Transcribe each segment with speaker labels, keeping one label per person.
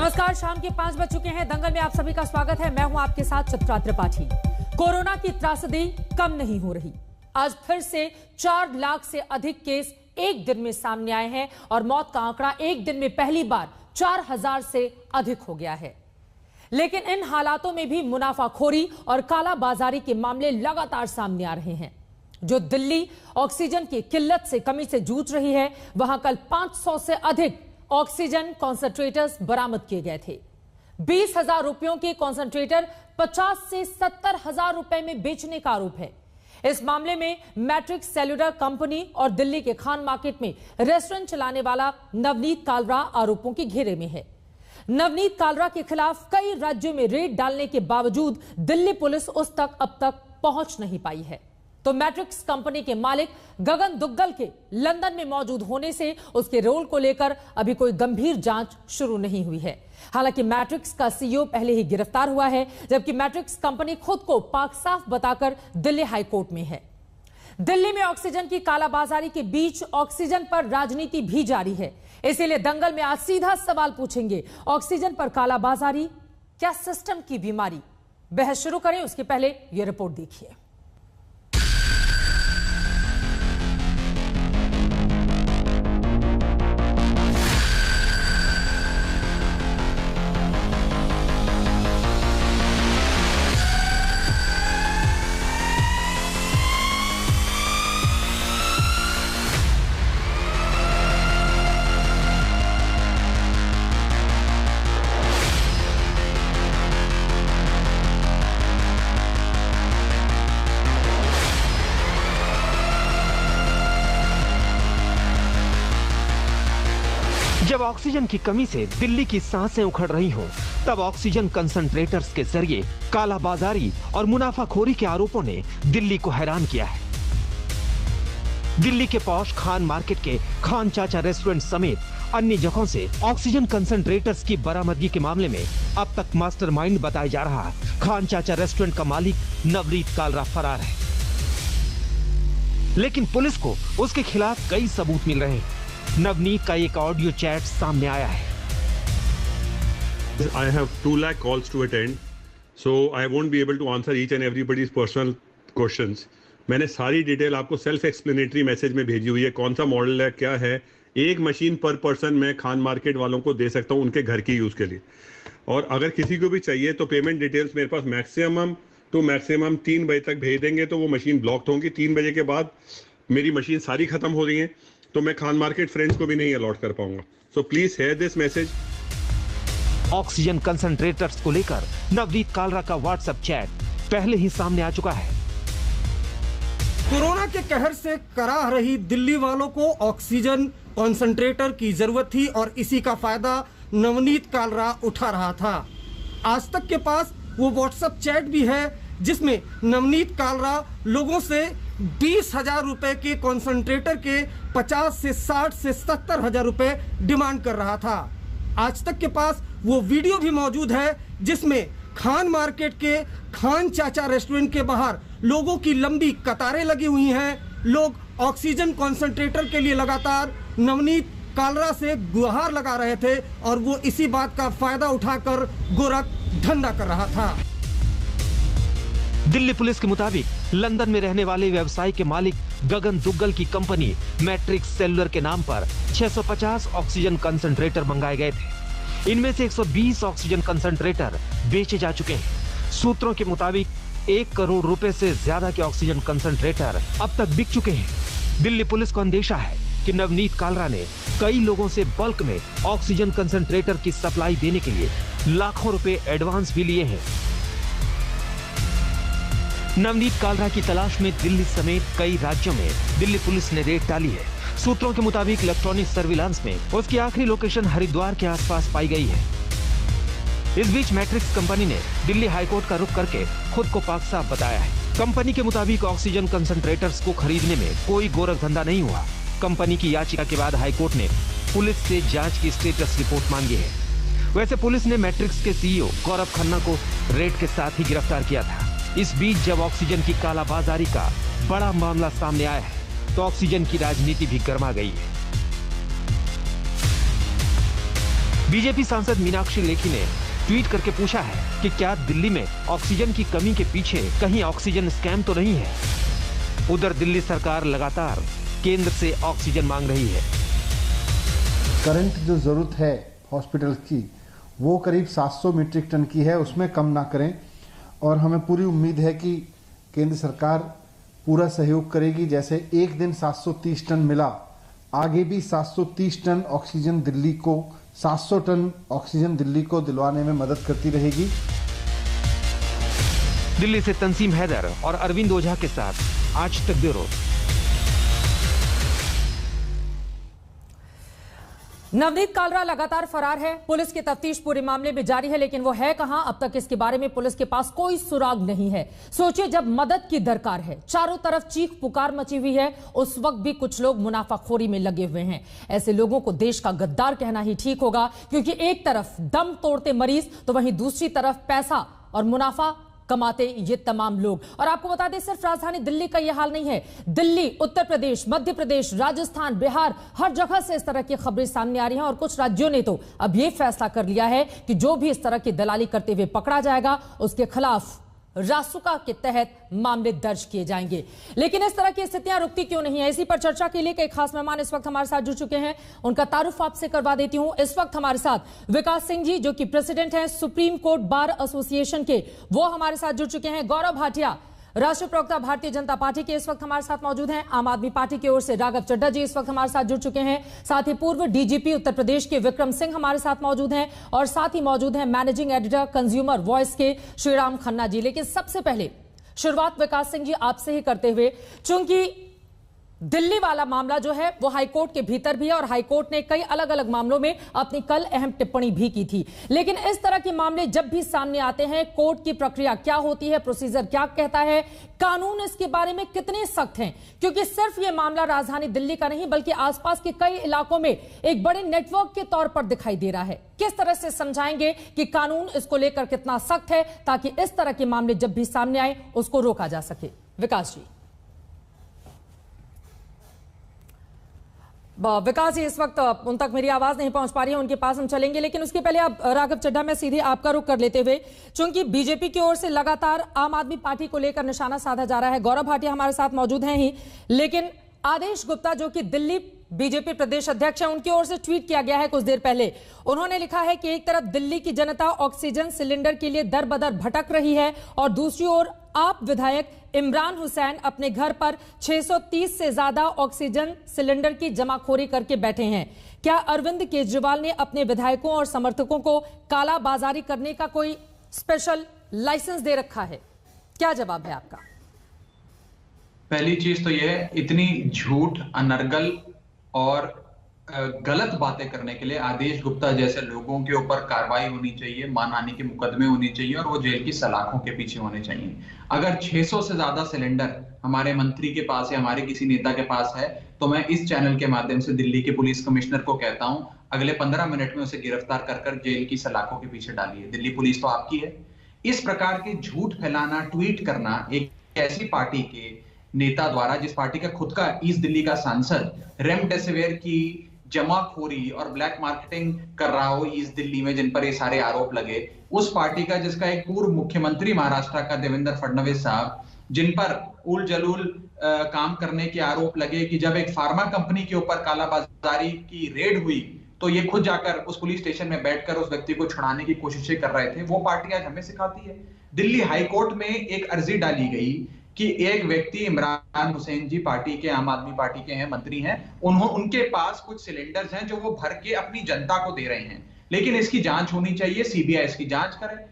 Speaker 1: नमस्कार, शाम के 5 बज चुके हैं। दंगल में आप सभी का स्वागत है। मैं हूं आपके साथ चित्रा त्रिपाठी। कोरोना की त्रासदी कम नहीं हो रही। आज फिर से 4 लाख से अधिक केस एक दिन में सामने आए हैं और मौत का आंकड़ा एक दिन में पहली बार 4000 से अधिक हो गया है। लेकिन इन हालातों में भी मुनाफाखोरी और कालाबाजारी के मामले लगातार सामने आ रहे हैं। जो दिल्ली ऑक्सीजन की किल्लत से कमी से जूझ रही है, वहां कल 500 से अधिक ऑक्सीजन कॉन्सेंट्रेटर्स बरामद किए गए थे। 20,000 रुपयों के कॉन्सेंट्रेटर 50 से 70,000 रुपए में बेचने का आरोप है। इस मामले में मैट्रिक्स सेल्युलर कंपनी और दिल्ली के खान मार्केट में रेस्टोरेंट चलाने वाला नवनीत कालरा आरोपों के घेरे में है। नवनीत कालरा के खिलाफ कई राज्यों में रेड डालने के बावजूद दिल्ली पुलिस उस तक अब तक पहुंच नहीं पाई है। तो मैट्रिक्स कंपनी के मालिक गगन दुग्गल के लंदन में मौजूद होने से उसके रोल को लेकर अभी कोई गंभीर जांच शुरू नहीं हुई है। हालांकि मैट्रिक्स का सीईओ पहले ही गिरफ्तार हुआ है, जबकि मैट्रिक्स कंपनी खुद को पाक साफ बताकर दिल्ली हाईकोर्ट में है। दिल्ली में ऑक्सीजन की कालाबाजारी के बीच ऑक्सीजन पर राजनीति भी जारी है। इसीलिए दंगल में आज सीधा सवाल पूछेंगे, ऑक्सीजन पर कालाबाजारी क्या सिस्टम की बीमारी? बहस शुरू करें उसके पहले यह रिपोर्ट देखिए।
Speaker 2: जब ऑक्सीजन की कमी से दिल्ली की सांसें उखड़ रही हों, तब ऑक्सीजन कंसंट्रेटर्स के जरिए कालाबाजारी और मुनाफाखोरी के आरोपों ने दिल्ली को हैरान किया है। दिल्ली के पॉश खान मार्केट के खान चाचा रेस्टोरेंट समेत अन्य जगहों से ऑक्सीजन कंसंट्रेटर्स की बरामदगी के मामले में अब तक मास्टरमाइंड बताया जा रहा खान चाचा रेस्टोरेंट का मालिक नवनीत कालरा फरार है। लेकिन पुलिस को उसके खिलाफ कई सबूत मिल रहे हैं। नवनीत का एक ऑडियो चैट सामने आया है।
Speaker 3: I have 2 lakh calls to attend, so I won't be able to answer each and everybody's personal questions. मैंने सारी डिटेल आपको सेल्फ एक्सप्लेनेटरी मैसेज में भेजी हुई है। कौन सा मॉडल है, क्या है, एक मशीन पर पर्सन मैं खान मार्केट वालों को दे सकता हूँ उनके घर की यूज़ के लिए। और अगर किसी को भी चाहिए तो पेमेंट डिटेल्स मेरे पास मैक्सिमम 3 बजे तक भेज देंगे तो वो मशीन ब्लॉक होंगी। 3 बजे के बाद मेरी मशीन सारी खत्म हो रही है तो मैं खान मार्केट फ्रेंड्स को भी नहीं अलॉट कर पाऊंगा। So please share this message.
Speaker 2: Oxygen concentrators को लेकर नवनीत कालरा का व्हाट्सएप चैट पहले ही सामने आ चुका है।
Speaker 4: कोरोना के कहर से कराह रही दिल्ली वालों को ऑक्सीजन कंसंट्रेटर की जरूरत थी और इसी का फायदा नवनीत कालरा उठा रहा था। आज तक के पास वो व्हाट्सएप चैट भी है जिसमें नवनीत कालरा लोगों से 20,000 रुपए के कॉन्सेंट्रेटर के 50 से 60 से 70,000 रुपए डिमांड कर रहा था। आज तक के पास वो वीडियो भी मौजूद है जिसमें खान मार्केट के खान चाचा रेस्टोरेंट के बाहर लोगों की लंबी कतारें लगी हुई हैं। लोग ऑक्सीजन कॉन्सेंट्रेटर के लिए लगातार नवनीत कालरा से गुहार लगा रहे थे और वो इसी बात का फायदा उठाकर गोरख धंधा कर रहा था।
Speaker 2: दिल्ली पुलिस के मुताबिक लंदन में रहने वाले व्यवसायी के मालिक गगन दुग्गल की कंपनी मैट्रिक्स सेल्युलर के नाम पर 650 ऑक्सीजन कंसंट्रेटर मंगाए गए थे। इनमें से 120 ऑक्सीजन कंसंट्रेटर बेचे जा चुके हैं। सूत्रों के मुताबिक 1 करोड़ रुपए से ज्यादा के ऑक्सीजन कंसंट्रेटर अब तक बिक चुके हैं। दिल्ली पुलिस को अंदेशा है कि नवनीत कालरा ने कई लोगों से बल्क में ऑक्सीजन कंसंट्रेटर की सप्लाई देने के लिए लाखों रुपए एडवांस भी लिए हैं। नवनीत कालरा की तलाश में दिल्ली समेत कई राज्यों में दिल्ली पुलिस ने रेड डाली है। सूत्रों के मुताबिक इलेक्ट्रॉनिक सर्विलांस में उसकी आखिरी लोकेशन हरिद्वार के आसपास पाई गई है। इस बीच मैट्रिक्स कंपनी ने दिल्ली हाईकोर्ट का रुख करके खुद को पाक साफ बताया है। कंपनी के मुताबिक ऑक्सीजन कंसंट्रेटर्स को खरीदने में कोई गोरख धंधा नहीं हुआ। कंपनी की याचिका के बाद हाईकोर्ट ने पुलिस से जांच की स्टेटस रिपोर्ट मांगी है। वैसे पुलिस ने मैट्रिक्स के सीईओ गौरव खन्ना को रेड के साथ ही गिरफ्तार किया था। इस बीच जब ऑक्सीजन की कालाबाजारी का बड़ा मामला सामने आया है तो ऑक्सीजन की राजनीति भी गर्मा गई है। बीजेपी सांसद मीनाक्षी लेखी ने ट्वीट करके पूछा है कि क्या दिल्ली में ऑक्सीजन की कमी के पीछे कहीं ऑक्सीजन स्कैम तो नहीं है। उधर दिल्ली सरकार लगातार केंद्र से ऑक्सीजन मांग रही है।
Speaker 5: करंट जो जरूरत है हॉस्पिटल की वो करीब 700 मीट्रिक टन की है, उसमें कम ना करें। और हमें पूरी उम्मीद है कि केंद्र सरकार पूरा सहयोग करेगी। जैसे एक दिन 730 टन मिला, आगे भी 730 टन ऑक्सीजन दिल्ली को 700 टन ऑक्सीजन दिल्ली को दिलवाने में मदद करती रहेगी।
Speaker 2: दिल्ली से तंसीम हैदर और अरविंद ओझा के साथ आज तक ब्यूरो।
Speaker 1: नवनीत कालरा लगातार फरार है। पुलिस की तफ्तीश पूरे मामले में जारी है, लेकिन वो है कहां, अब तक इसके बारे में पुलिस के पास कोई सुराग नहीं है। सोचिए, जब मदद की दरकार है, चारों तरफ चीख पुकार मची हुई है, उस वक्त भी कुछ लोग मुनाफाखोरी में लगे हुए हैं। ऐसे लोगों को देश का गद्दार कहना ही ठीक होगा, क्योंकि एक तरफ दम तोड़ते मरीज तो वहीं दूसरी तरफ पैसा और मुनाफा कमाते ये तमाम लोग। और आपको बता दें, सिर्फ राजधानी दिल्ली का ये हाल नहीं है। दिल्ली, उत्तर प्रदेश, मध्य प्रदेश, राजस्थान, बिहार, हर जगह से इस तरह की खबरें सामने आ रही हैं। और कुछ राज्यों ने तो अब ये फैसला कर लिया है कि जो भी इस तरह की दलाली करते हुए पकड़ा जाएगा, उसके खिलाफ रासुका के तहत मामले दर्ज किए जाएंगे। लेकिन इस तरह की स्थितियां रुकती क्यों नहीं है, इसी पर चर्चा के लिए कई खास मेहमान इस वक्त हमारे साथ जुड़ चुके हैं। उनका तारुफ आपसे करवा देती हूं। इस वक्त हमारे साथ विकास सिंह जी, जो कि प्रेसिडेंट हैं सुप्रीम कोर्ट बार एसोसिएशन के, वो हमारे साथ जुड़ चुके हैं। गौरव भाटिया, राष्ट्रीय प्रवक्ता भारतीय जनता पार्टी के, इस वक्त हमारे साथ मौजूद हैं। आम आदमी पार्टी की ओर से राघव चड्ढा जी इस वक्त हमारे साथ जुड़ चुके हैं। साथ ही पूर्व डीजीपी उत्तर प्रदेश के विक्रम सिंह हमारे साथ मौजूद हैं। और साथ ही मौजूद हैं मैनेजिंग एडिटर कंज्यूमर वॉइस के श्रीराम खन्ना जी। लेकिन सबसे पहले शुरुआत विकास सिंह जी आपसे ही करते हुए, चूंकि दिल्ली वाला मामला जो है वो हाईकोर्ट के भीतर भी है और हाईकोर्ट ने कई अलग अलग मामलों में अपनी कल अहम टिप्पणी भी की थी। लेकिन इस तरह के मामले जब भी सामने आते हैं, कोर्ट की प्रक्रिया क्या होती है, प्रोसीजर क्या कहता है, कानून इसके बारे में कितने सख्त हैं? क्योंकि सिर्फ ये मामला राजधानी दिल्ली का नहीं, बल्कि आसपास के कई इलाकों में एक बड़े नेटवर्क के तौर पर दिखाई दे रहा है। किस तरह से समझाएंगे कि कानून इसको लेकर कितना सख्त है, ताकि इस तरह के मामले जब भी सामने आए उसको रोका जा सके? विकास जी। विकास जी, इस वक्त उन तक मेरी आवाज नहीं पहुंच पा रही है, उनके पास हम चलेंगे। लेकिन उसके पहले अब राघव चड्ढा, में सीधे आपका रुख कर लेते हुए, चूंकि बीजेपी की ओर से लगातार आम आदमी पार्टी को लेकर निशाना साधा जा रहा है। गौरव भाटिया हमारे साथ मौजूद हैं ही, लेकिन आदेश गुप्ता, जो कि दिल्ली बीजेपी प्रदेश अध्यक्ष हैं, उनकी ओर से ट्वीट किया गया है कुछ देर पहले। उन्होंने लिखा है कि एक तरफ दिल्ली की जनता ऑक्सीजन सिलेंडर के लिए दर बदर भटक रही है और दूसरी ओर आप विधायक इमरान हुसैन अपने घर पर 630 से ज्यादा ऑक्सीजन सिलेंडर की जमाखोरी करके बैठे हैं। क्या अरविंद केजरीवाल ने अपने विधायकों और समर्थकों को कालाबाजारी करने का कोई स्पेशल लाइसेंस दे रखा है? क्या जवाब है आपका?
Speaker 6: पहली चीज तो यह, इतनी झूठ, अनर्गल और गलत बातें करने के लिए आदेश गुप्ता जैसे लोगों के ऊपर कार्रवाई होनी चाहिए, मानहानि के मुकदमे होने चाहिए और वो जेल की सलाखों के पीछे होने चाहिए। अगर 600 से ज्यादा सिलेंडर हमारे मंत्री के पास है, हमारे किसी नेता के पास है, तो मैं इस चैनल के माध्यम से दिल्ली के पुलिस कमिश्नर को कहता हूं, अगले 15 मिनट में उसे गिरफ्तार कर जेल की सलाखों के पीछे डालिए। दिल्ली पुलिस तो आपकी है। इस प्रकार के झूठ फैलाना, ट्वीट करना एक ऐसी पार्टी के नेता द्वारा, जिस पार्टी का खुद का ईस्ट दिल्ली का सांसद रेमडेसिविर की जमाखोरी और ब्लैक मार्केटिंग कर रहा हो ईस्ट दिल्ली में, जिन पर ये सारे आरोप लगे, उस पार्टी का जिसका एक पूर्व मुख्यमंत्री महाराष्ट्र का देवेंद्र फडणवीस साहब, जिन पर उल जलूल काम करने के आरोप लगे कि जब एक फार्मा कंपनी के ऊपर कालाबाजारी की रेड हुई तो ये खुद जाकर उस पुलिस स्टेशन में बैठकर उस व्यक्ति को छुड़ाने की कोशिशें कर रहे थे, वो पार्टी आज हमें सिखाती है। दिल्ली हाईकोर्ट में एक अर्जी डाली गई कि एक व्यक्ति इमरान हुसैन जी, पार्टी के, आम आदमी पार्टी के हैं, मंत्री हैं, उनके पास कुछ सिलेंडर्स हैं जो वो भर के अपनी जनता को दे रहे हैं, लेकिन इसकी जांच होनी चाहिए, सीबीआई इसकी जांच करे।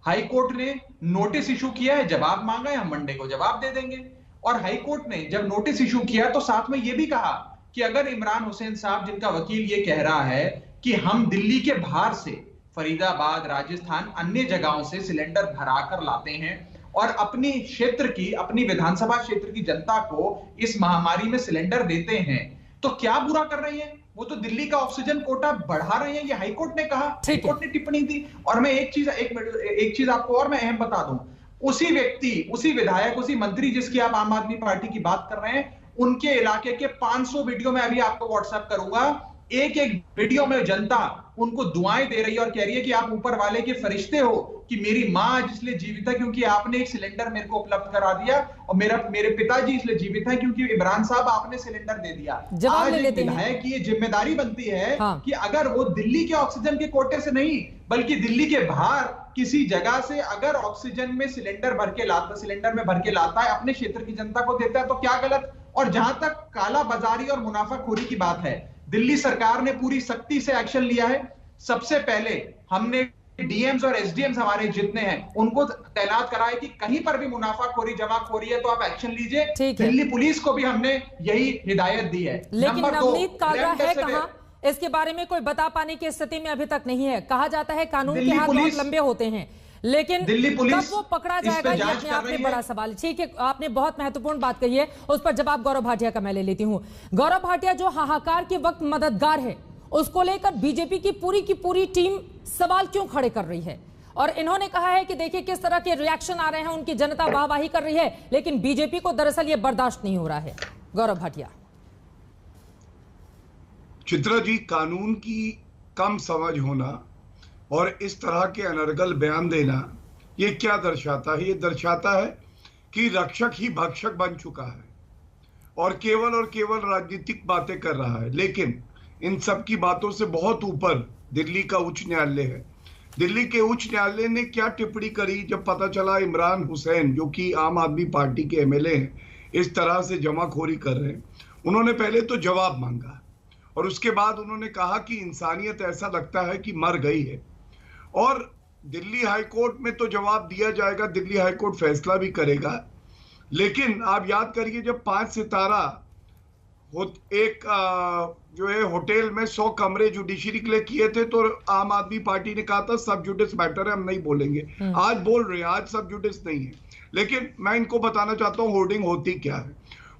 Speaker 6: हाईकोर्ट ने नोटिस इशू किया है, जवाब मांगा है, हम मंडे को जवाब दे देंगे। और हाईकोर्ट ने जब नोटिस इशू किया तो साथ में यह भी कहा कि अगर इमरान हुसैन साहब, जिनका वकील ये कह रहा है कि हम दिल्ली के बाहर से, फरीदाबाद, राजस्थान, अन्य जगहों से सिलेंडर भरा कर लाते हैं और अपनी क्षेत्र की, अपनी विधानसभा क्षेत्र की जनता को इस महामारी में सिलेंडर देते हैं, तो क्या बुरा कर रहे हैं? वो तो दिल्ली का ऑक्सीजन कोटा बढ़ा रहे हैं, ये हाईकोर्ट ने कहा, हाईकोर्ट ने टिप्पणी दी। और मैं एक चीज आपको और मैं अहम बता दूं, उसी व्यक्ति, उसी विधायक, उसी मंत्री जिसकी आप आम आदमी पार्टी की बात कर रहे हैं, उनके इलाके के 500 वीडियो मैं अभी आपको व्हाट्सएप करूंगा, एक एक वीडियो में जनता उनको दुआएं दे रही है और कह रही है कि आप ऊपर वाले के फरिश्ते हो, कि मेरी माँ आज इसलिए जीवित है क्योंकि आपने एक सिलेंडर मेरे को उपलब्ध करा दिया, और मेरे पिताजी इसलिए जीवित हैं क्योंकि इमरान साहब आपने सिलेंडर दे दिया। आज एक विधायक की ये जिम्मेदारी बनती है कि अगर वो दिल्ली के ऑक्सीजन के कोटे से नहीं बल्कि दिल्ली के बाहर किसी जगह से अगर ऑक्सीजन में सिलेंडर में भर के लाता है, अपने क्षेत्र की जनता को देता है, तो क्या गलत। और जहां तक काला बाजारी और मुनाफाखोरी की बात है, दिल्ली सरकार ने पूरी सख्ती से एक्शन लिया है। सबसे पहले हमने डीएम्स और एसडीएम्स हमारे जितने हैं उनको तैनात करा है कि कहीं पर भी मुनाफाखोरी जमाखोरी है तो आप एक्शन लीजिए। दिल्ली पुलिस को भी हमने यही हिदायत दी है।
Speaker 1: लेकिन नवनीत कालरा है कहां, इसके बारे में कोई बता पाने की स्थिति में अभी तक नहीं है। कहा जाता है कानून के हाथ बहुत लंबे होते हैं, लेकिन कब वो पकड़ा जाएगा ये अपने आप में बड़ा सवाल। ठीक है, आपने बहुत महत्वपूर्ण बात कही है, उस पर जवाब गौरव भाटिया का मैं ले लेती हूं। गौरव भाटिया, जो हाहाकार के वक्त मददगार है, उसको लेकर बीजेपी की पूरी टीम सवाल क्यों खड़े कर रही है? और इन्होंने कहा है कि देखिए किस तरह के रिएक्शन आ रहे हैं, उनकी जनता वाहवाही कर रही है, लेकिन बीजेपी को दरअसल ये बर्दाश्त नहीं हो रहा है। गौरव भाटिया।
Speaker 7: चित्रा जी, कानून की कम समझ होना और इस तरह के अनर्गल बयान देना, ये क्या दर्शाता है? ये दर्शाता है कि रक्षक ही भक्षक बन चुका है और केवल राजनीतिक बातें कर रहा है। लेकिन इन सब की बातों से बहुत ऊपर दिल्ली का उच्च न्यायालय है। दिल्ली के उच्च न्यायालय ने क्या टिप्पणी करी जब पता चला इमरान हुसैन, जो कि आम आदमी पार्टी के एमएलए हैं, इस तरह से जमाखोरी कर रहे हैं। उन्होंने पहले तो जवाब मांगा और उसके बाद उन्होंने कहा कि इंसानियत ऐसा लगता है कि मर गई है। और दिल्ली हाईकोर्ट में तो जवाब दिया जाएगा, दिल्ली हाईकोर्ट फैसला भी करेगा। लेकिन आप याद करिए, जब 5 सितारा एक जो है होटल में 100 कमरे जुडिशरी के लिए किए थे, तो आम आदमी पार्टी ने कहा था सब जुडिस मैटर है, हम नहीं बोलेंगे। आज बोल रहे हैं, आज सब जुडिस नहीं है। लेकिन मैं इनको बताना चाहता हूँ होर्डिंग होती क्या है।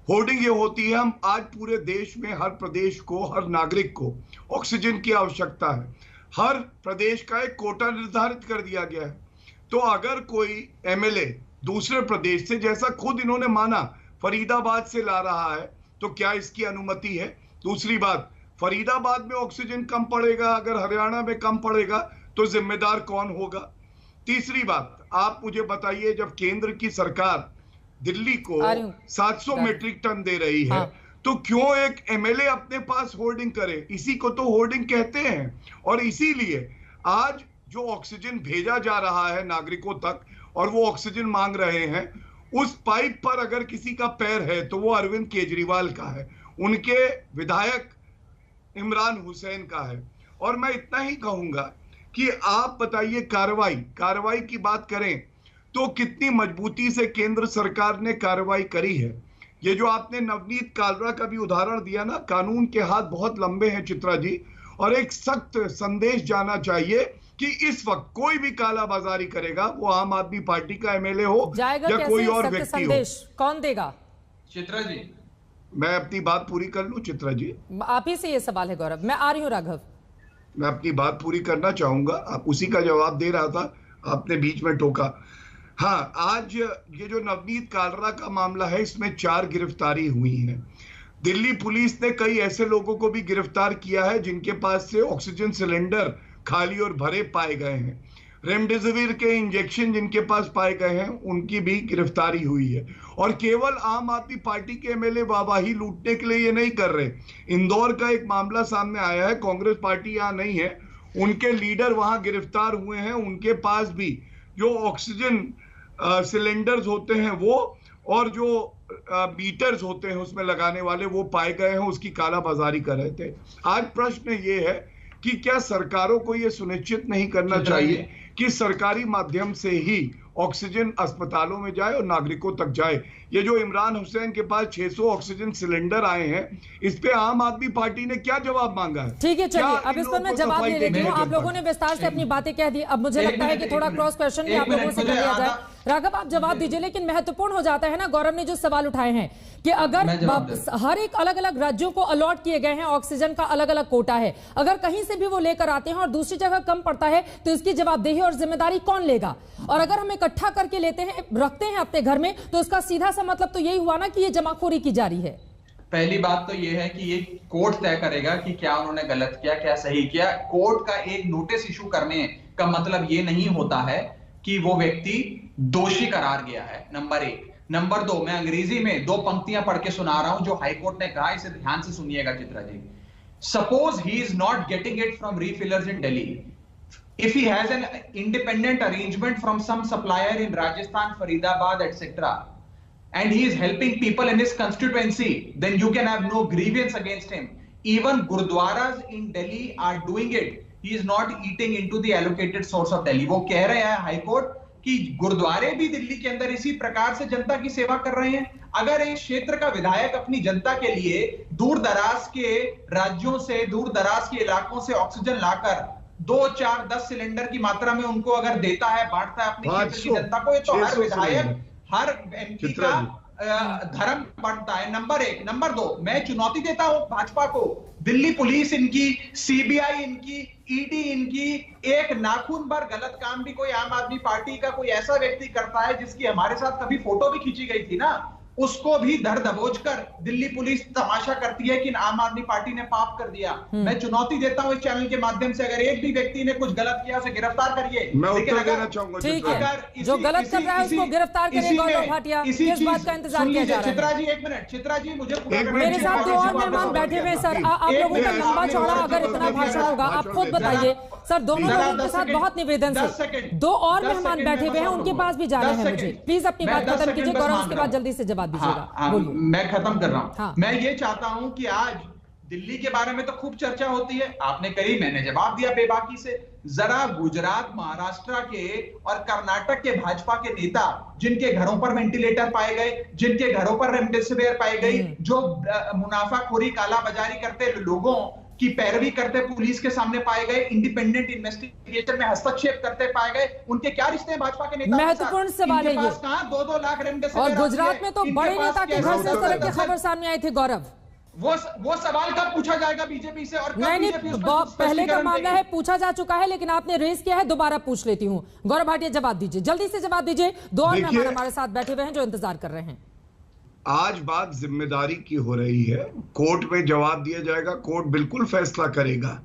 Speaker 7: होर्डिंग ये होती है, हम आज पूरे देश में हर प्रदेश को, हर नागरिक को ऑक्सीजन की आवश्यकता है। हर प्रदेश का एक कोटा निर्धारित कर दिया गया है। तो अगर कोई एमएलए दूसरे प्रदेश से, जैसा खुद इन्होंने माना, फरीदाबाद से ला रहा है, तो क्या इसकी अनुमति है? दूसरी बात, फरीदाबाद में ऑक्सीजन कम पड़ेगा, अगर हरियाणा में कम पड़ेगा तो जिम्मेदार कौन होगा? तीसरी बात, आप मुझे बताइए, जब केंद्र की सरकार दिल्ली को 700 मीट्रिक टन दे रही है, तो क्यों एक एमएलए अपने पास होर्डिंग करे? इसी को तो होर्डिंग कहते हैं। और इसीलिए आज जो ऑक्सीजन भेजा जा रहा है नागरिकों तक और वो ऑक्सीजन मांग रहे हैं, उस पाइप पर अगर किसी का पैर है तो वो अरविंद केजरीवाल का है, उनके विधायक इमरान हुसैन का है। और मैं इतना ही कहूंगा कि आप बताइए, कार्रवाई की बात करें तो कितनी मजबूती से केंद्र सरकार ने कार्रवाई करी है। ये जो आपने नवनीत कालरा का भी उदाहरण दिया ना, कानून के हाथ बहुत लंबे हैं चित्रा जी, और एक सख्त संदेश जाना चाहिए कि इस वक्त कोई भी कालाबाजारी करेगा, वो आम आदमी पार्टी का एमएलए हो या कोई और व्यक्ति हो,
Speaker 1: कौन देगा?
Speaker 6: चित्रा जी,
Speaker 7: मैं अपनी बात पूरी कर लूं चित्रा जी?
Speaker 1: आप ही से ये सवाल है गौरव, मैं आ रही हूं राघव।
Speaker 7: मैं अपनी बात पूरी करना चाहूंगा, आप उसी का जवाब दे रहा था, आपने बीच में टोका। हाँ, आज ये जो नवनीत कालरा का मामला है, इसमें 4 गिरफ्तारी हुई है। दिल्ली पुलिस ने कई ऐसे लोगों को भी गिरफ्तार किया है जिनके पास से ऑक्सीजन सिलेंडर खाली और भरे पाए गए हैं। रेमडेसिविर के इंजेक्शन जिनके पास पाए गए हैं, उनकी भी गिरफ्तारी हुई है। और केवल आम आदमी पार्टी के एमएलए वाहवाही लूटने के लिए ये नहीं कर रहे। इंदौर का एक मामला सामने आया है, कांग्रेस पार्टी यहाँ नहीं है, उनके लीडर वहां गिरफ्तार हुए हैं, उनके पास भी जो ऑक्सीजन सिलेंडर्स होते हैं वो, और जो मीटर्स होते हैं उसमें लगाने वाले, वो पाए गए हैं, उसकी कालाबाजारी कर रहे थे। आज प्रश्न ये है कि क्या सरकारों को ये सुनिश्चित नहीं करना चाहिए कि सरकारी माध्यम से ही ऑक्सीजन अस्पतालों में जाए और नागरिकों तक जाए? ये जो इमरान हुसैन के पास 600 ऑक्सीजन सिलेंडर आए हैं, इस पे आम आदमी पार्टी ने क्या जवाब मांगा है?
Speaker 1: ठीक है, चलिए अब इस पर मैं जवाब दे लेती हूँ। आप लोगों ने विस्तार से अपनी बातें कह दी, अब मुझे लगता है कि थोड़ा क्रॉस क्वेश्चन भी आप लोगों से कर लिया जाए। राघव, आप जवाब दीजिए, लेकिन महत्वपूर्ण हो जाता है ना, गौरव ने जो सवाल उठाए हैं कि अगर हर एक अलग अलग राज्यों को अलॉट किए गए हैं, ऑक्सीजन का अलग अलग कोटा है, अगर कहीं से भी वो लेकर आते हैं और दूसरी जगह कम पड़ता है, तो इसकी जवाबदेही और जिम्मेदारी कौन लेगा? और अगर हम इकट्ठा करके लेते हैं, रखते हैं अपने घर में, तो इसका सीधा सा मतलब तो यही हुआ ना कि ये जमाखोरी की जा रही है।
Speaker 6: पहली बात तो ये है कि ये कोर्ट तय करेगा कि क्या उन्होंने गलत किया, क्या सही किया। कोर्ट का एक नोटिस इशू करने का मतलब ये नहीं होता है कि वो व्यक्ति दोषी करार गया है, नंबर 1। नंबर 2, मैं अंग्रेजी में 2 पंक्तियां पढ़ के सुना रहा हूं जो हाईकोर्ट ने कहा, इसे ध्यान से सुनिएगा Chitra ji. Suppose he is not getting it from refillers in Delhi, if he has an independent arrangement from some supplier in Rajasthan, Faridabad, etc., and he is helping people in his constituency, then you can have no grievance against him. Even gurdwaras in Delhi are doing it. He is not eating into the allocated source of Delhi. वो कह रहे हैं high court कि गुरुद्वारे भी दिल्ली के अंदर इसी प्रकार से जनता की सेवा कर रहे हैं। अगर एक क्षेत्र का विधायक अपनी जनता के लिए दूर दराज के राज्यों से, दूर दराज के इलाकों से ऑक्सीजन लाकर 2, 4, 10 सिलेंडर की मात्रा में उनको अगर देता है, बांटता है अपनी क्षेत्र की जनता को, ये तो हर विधायक, हर एमपी का धर्म बनता है, नंबर 1। नंबर 2, मैं चुनौती देता हूं भाजपा को, दिल्ली पुलिस इनकी, सीबीआई इनकी, ईडी इनकी, एक नाखून भर गलत काम भी कोई आम आदमी पार्टी का कोई ऐसा व्यक्ति करता है जिसकी हमारे साथ कभी फोटो भी खींची गई थी ना, उसको भी धर दबोच कर दिल्ली पुलिस तमाशा करती है कि आम आदमी पार्टी ने पाप कर दिया। मैं चुनौती देता हूं इस चैनल के माध्यम से, अगर एक भी व्यक्ति ने कुछ गलत किया उसे गिरफ्तार करिए।
Speaker 7: लेकिन अगर
Speaker 1: ठीक है, जो गलत कर रहा है उसको गिरफ्तार करिए। गौरव भाटिया, किस बात का इंतजार किया जा रहा है?
Speaker 6: चित्रा जी 1 मिनट, चित्रा जी मुझे
Speaker 1: मेरे साथ 2 और मेहमान बैठे हुए हैं सर। आप लोगों का लंबा चौड़ा अगर इतना भाषण होगा, आप खुद बताइए सर। दोनों लोगों के साथ बहुत निवेदन से 2 और मेहमान बैठे हुए हैं, उनके पास भी जाना है मुझे। प्लीज अपनी बात खत्म कीजिए गौरव, उसके बाद जल्दी से जवाब दीजिएगा।
Speaker 6: मैं खत्म कर रहा हूं। हाँ। मैं ये चाहता हूं कि आज दिल्ली के बारे में तो खूब चर्चा होती है, आपने करी, मैंने जवाब दिया बेबाकी से। जरा गुजरात, महाराष्ट्र के और कर्नाटक के भाजपा के नेता जिनके घरों पर वेंटिलेटर पाए गए, जिनके घरों पर रेमडेसिविर पाई गई, जो मुनाफाखोरी, कालाबाजारी करते लोगों की पैरवी करते पुलिस के सामने पाए गए, इंडिपेंडेंट इन्वेस्टिगेशन में हस्तक्षेप करते पाए गए, उनके क्या रिश्ते हैं भाजपा के नेता?
Speaker 1: महत्वपूर्ण सवाल है ये।
Speaker 6: 2-2 लाख रेमडेसिविर,
Speaker 1: और गुजरात में तो बड़े नेता के घर से इस तरह की खबर सामने आई थी गौरव।
Speaker 6: वो सवाल कब पूछा जाएगा बीजेपी से? और
Speaker 1: नहीं, पहले का मामला है, पूछा जा चुका है, लेकिन आपने रेज किया है, दोबारा पूछ लेती हूँ। गौरव भाटिया जवाब दीजिए, जल्दी से जवाब दीजिए। 2 और मेहमान हमारे साथ बैठे हुए हैं जो इंतजार कर रहे हैं।
Speaker 7: आज बात जिम्मेदारी की हो रही है, कोर्ट में जवाब दिया जाएगा, कोर्ट बिल्कुल फैसला करेगा।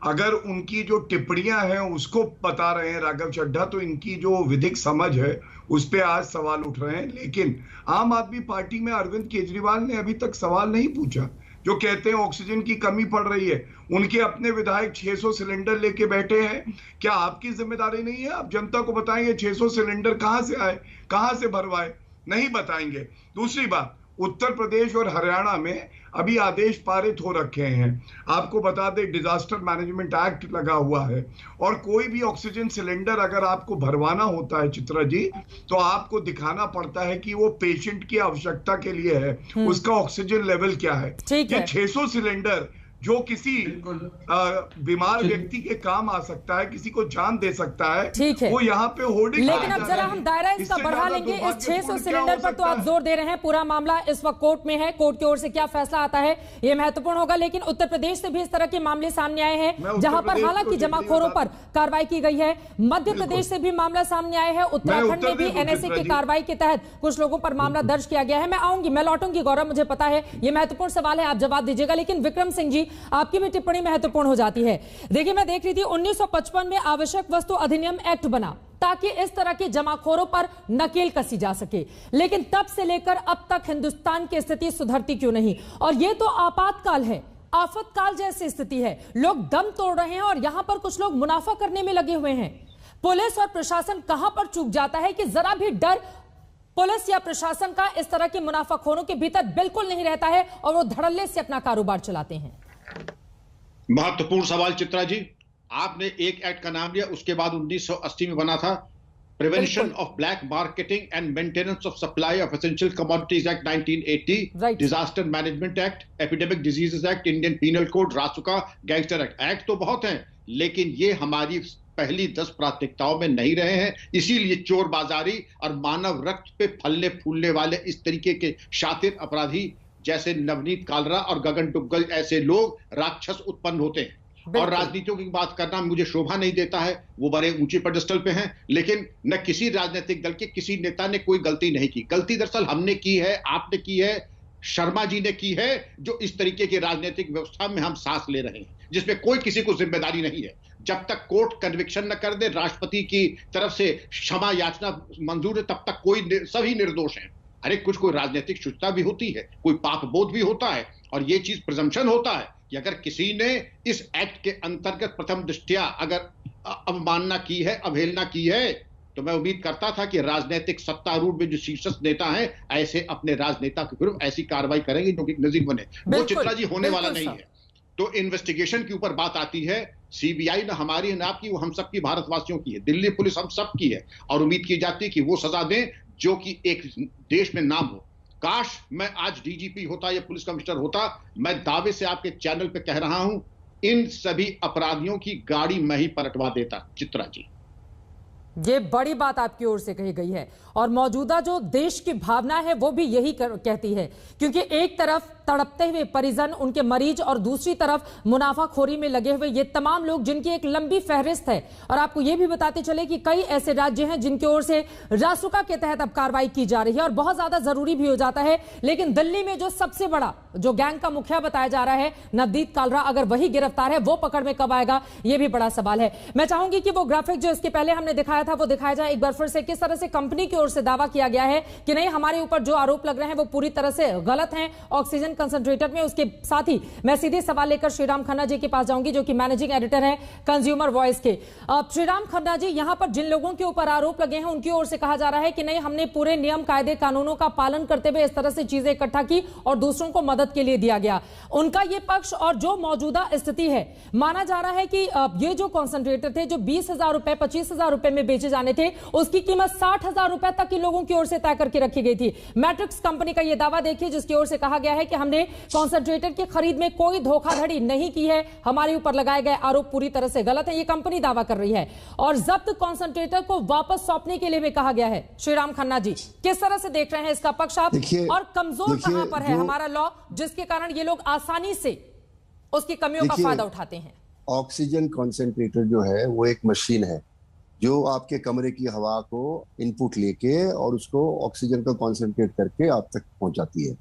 Speaker 7: अगर उनकी जो टिप्पणियां हैं उसको बता रहे हैं राघव चड्ढा, तो इनकी जो विधिक समझ है उस पे आज सवाल उठ रहे हैं। लेकिन आम आदमी पार्टी में अरविंद केजरीवाल ने अभी तक सवाल नहीं पूछा। जो कहते हैं ऑक्सीजन की कमी पड़ रही है, उनके अपने विधायक 600 सिलेंडर लेके बैठे हैं। क्या आपकी जिम्मेदारी नहीं है? आप जनता को बताएंगे 600 सिलेंडर कहां से आए, कहां से भरवाए? नहीं बताएंगे। दूसरी बात, उत्तर प्रदेश और हरियाणा में अभी आदेश पारित हो रखे हैं। आपको बता दें, डिजास्टर मैनेजमेंट एक्ट लगा हुआ है, और कोई भी ऑक्सीजन सिलेंडर अगर आपको भरवाना होता है चित्रा जी, तो आपको दिखाना पड़ता है कि वो पेशेंट की आवश्यकता के लिए है, उसका ऑक्सीजन लेवल क्या है। ये 600 सिलेंडर जो किसी बीमार व्यक्ति के काम आ सकता है, किसी को जान दे सकता है, वो यहाँ पे होर्डिंग।
Speaker 1: लेकिन अब जरा हम दायरा इसका बढ़ा लेंगे। इस 600 सिलेंडर पर तो आप जोर दे रहे हैं, पूरा मामला इस वक्त कोर्ट में है, कोर्ट की ओर से क्या फैसला आता है ये महत्वपूर्ण होगा। लेकिन उत्तर प्रदेश से भी इस तरह के मामले सामने आए हैं, जहां पर हालांकि जमाखोरों पर कार्रवाई की गई है। मध्य प्रदेश से भी मामला सामने आया है, उत्तराखंड में भी एनएसए की कार्रवाई के तहत कुछ लोगों पर मामला दर्ज किया गया है। मैं आऊंगी, मैं लौटूंगी गौरव, मुझे पता है ये महत्वपूर्ण सवाल है, आप जवाब दीजिएगा। लेकिन विक्रम सिंह जी, आपकी भी टिप्पणी महत्वपूर्ण हो जाती है। देखिए, मैं देख रही थी 1955 में आवश्यक वस्तु अधिनियम एक्ट बना ताकि इस तरह के जमाखोरों पर नकेल कसी जा सके, लेकिन तब से लेकर अब तक हिंदुस्तान की स्थिति सुधरती क्यों नहीं? और यह तो आपातकाल है, आफतकाल जैसी स्थिति है, लोग दम तोड़ रहे हैं और यहां पर कुछ लोग मुनाफा करने में लगे हुए हैं। पुलिस और प्रशासन कहां पर चूक जाता है कि जरा भी डर पुलिस या प्रशासन का इस तरह के मुनाफाखोरों के भीतर बिल्कुल नहीं रहता है और वो धड़ल्ले से अपना कारोबार चलाते हैं।
Speaker 8: महत्वपूर्ण सवाल चित्रा जी। आपने एक एक्ट का नाम लिया, उसके बाद 1980 में बना था prevention of black marketing and maintenance of supply of essential commodities act 1980, disaster management act, epidemic diseases act, Indian penal code, Rasuka, gangster act. Act तो बहुत हैं, लेकिन ये हमारी पहली 10 प्राथमिकताओं में नहीं रहे हैं। इसीलिए चोर बाजारी और मानव रक्त पे फलने फूलने वाले इस तरीके के शातिर अपराधी जैसे नवनीत कालरा और गगन डुग्गल ऐसे लोग राक्षस उत्पन्न होते हैं। और राजनीतियों की बात करना मुझे शोभा नहीं देता है, वो बड़े ऊंचे पेडेस्टल पे हैं, लेकिन न किसी राजनीतिक दल के किसी नेता ने कोई गलती नहीं की। गलती दरअसल हमने की है, आपने की है, शर्मा जी ने की है, जो इस तरीके की राजनीतिक व्यवस्था में हम सांस ले रहे हैं, जिसमें कोई किसी को जिम्मेदारी नहीं है। जब तक कोर्ट कन्विक्शन न कर दे, राष्ट्रपति की तरफ से क्षमा याचना मंजूर है, तब तक सभी निर्दोष हैं। अरे कुछ कोई राजनीतिक शुचिता भी होती है, कोई पाप बोध भी होता है, और ये चीज प्रिजम्पशन होता है कि अगर किसी ने इस एक्ट के अंतर्गत प्रथम दृष्टया अगर अवमानना की है, अवहेलना की है, तो मैं उम्मीद करता था कि राजनीतिक सत्तारूढ़ में जो शीर्षस्थ नेता हैं, ऐसे अपने राजनेता के विरुद्ध ऐसी कार्रवाई करेंगे जो कि नजीर बने। वो चित्रा जी होने वाला नहीं है। तो इन्वेस्टिगेशन के ऊपर बात आती है, सीबीआई ना हमारी ना आपकी, वो हम सबकी भारतवासियों की है, दिल्ली पुलिस हम सब की है, और उम्मीद की जाती है कि वो सजा दें जो कि एक देश में नाम हो। काश मैं आज डीजीपी होता या पुलिस कमिश्नर होता, मैं दावे से आपके चैनल पे कह रहा हूं, इन सभी अपराधियों की गाड़ी मैं ही पलटवा देता। चित्रा जी,
Speaker 1: ये बड़ी बात आपकी ओर से कही गई है, और मौजूदा जो देश की भावना है वो भी यही कहती है, क्योंकि एक तरफ तड़पते हुए परिजन, उनके मरीज, और दूसरी तरफ मुनाफाखोरी में लगे हुए ये तमाम लोग जिनकी एक लंबी फहरिस्त है। और आपको ये भी बताते चले कि कई ऐसे राज्य हैं जिनकी ओर से रासुका के तहत अब कार्रवाई की जा रही है, और बहुत ज्यादा जरूरी भी हो जाता है। लेकिन दिल्ली में जो सबसे बड़ा जो गैंग का मुखिया बताया जा रहा है, नवदीप कालरा, अगर वही गिरफ्तार है, वो पकड़ में कब आएगा, यह भी बड़ा सवाल है। मैं चाहूंगी कि वो ग्राफिक जो इसके पहले हमने दिखाया था वो दिखाया जाए एक बार फिर से। किस तरह से कंपनी की ओर से दावा किया गया है कि नहीं, हमारे ऊपर जो आरोप लग रहे हैं वो पूरी तरह से गलत हैं ऑक्सीजन कंसंट्रेटर में। उसके साथ ही मैं सीधे सवाल लेकर श्रीराम खन्ना जी के पास जाऊंगी, जो कि मैनेजिंग एडिटर है कंज्यूमर वॉइस के। श्रीराम खन्ना जी, यहां पर जिन लोगों के ऊपर आरोप लगे हैं उनकी ओर से कहा जा रहा है कि नहीं, हमने पूरे नियम कायदे कानूनों का पालन करते हुए इस तरह से चीजें इकट्ठा की और दूसरों को मदद के लिए दिया गया। उनका यह पक्ष, और जो मौजूदा स्थिति है, माना जा रहा है कि ये जो कॉन्सेंट्रेटर थे जो 20,000 रुपए 25,000 रुपए में बेचे जाने थे, उसकी कीमत 60,000 रुपए तक की लोगों की ओर से तय करके रखी गई थी। मैट्रिक्स कंपनी का यह दावा देखिए, जिसकी ओर से कहा गया है कि हमने कॉन्सेंट्रेटर की खरीद में कोई धोखाधड़ी नहीं की है, हमारे ऊपर लगाए गए आरोप पूरी तरह से गलत है, यह कंपनी दावा कर रही है। और जब्त कॉन्सेंट्रेटर को वापस सौंपने के लिए भी कहा गया है। श्रीराम खन्ना जी, किस तरह से देख रहे हैं इसका पक्ष आप, और कमजोर कहां पर है हमारा लॉ जिसके कारण ये लोग आसानी से उसकी कमियों का फायदा उठाते हैं?
Speaker 9: ऑक्सीजन कॉन्सेंट्रेटर जो है वो एक मशीन है जो आपके कमरे की हवा को इनपुट लेके और उसको ऑक्सीजन का कॉन्सेंट्रेट करके आप तक पहुंचाती है।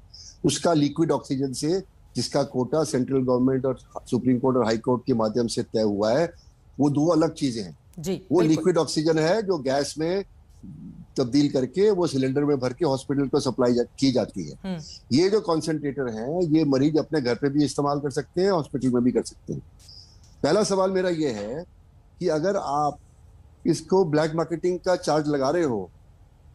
Speaker 9: उसका लिक्विड ऑक्सीजन से, जिसका कोटा सेंट्रल गवर्नमेंट और सुप्रीम कोर्ट और हाई कोर्ट के माध्यम से तय हुआ है, वो दो अलग चीजें हैं जी। वो लिक्विड ऑक्सीजन है जो गैस में तब्दील करके वो सिलेंडर में भर के हॉस्पिटल को सप्लाई की जाती है। ये जो कॉन्सेंट्रेटर है, ये मरीज अपने घर पे भी इस्तेमाल कर सकते हैं, हॉस्पिटल में भी कर सकते हैं। पहला सवाल मेरा ये है कि अगर आप इसको ब्लैक मार्केटिंग का चार्ज लगा रहे हो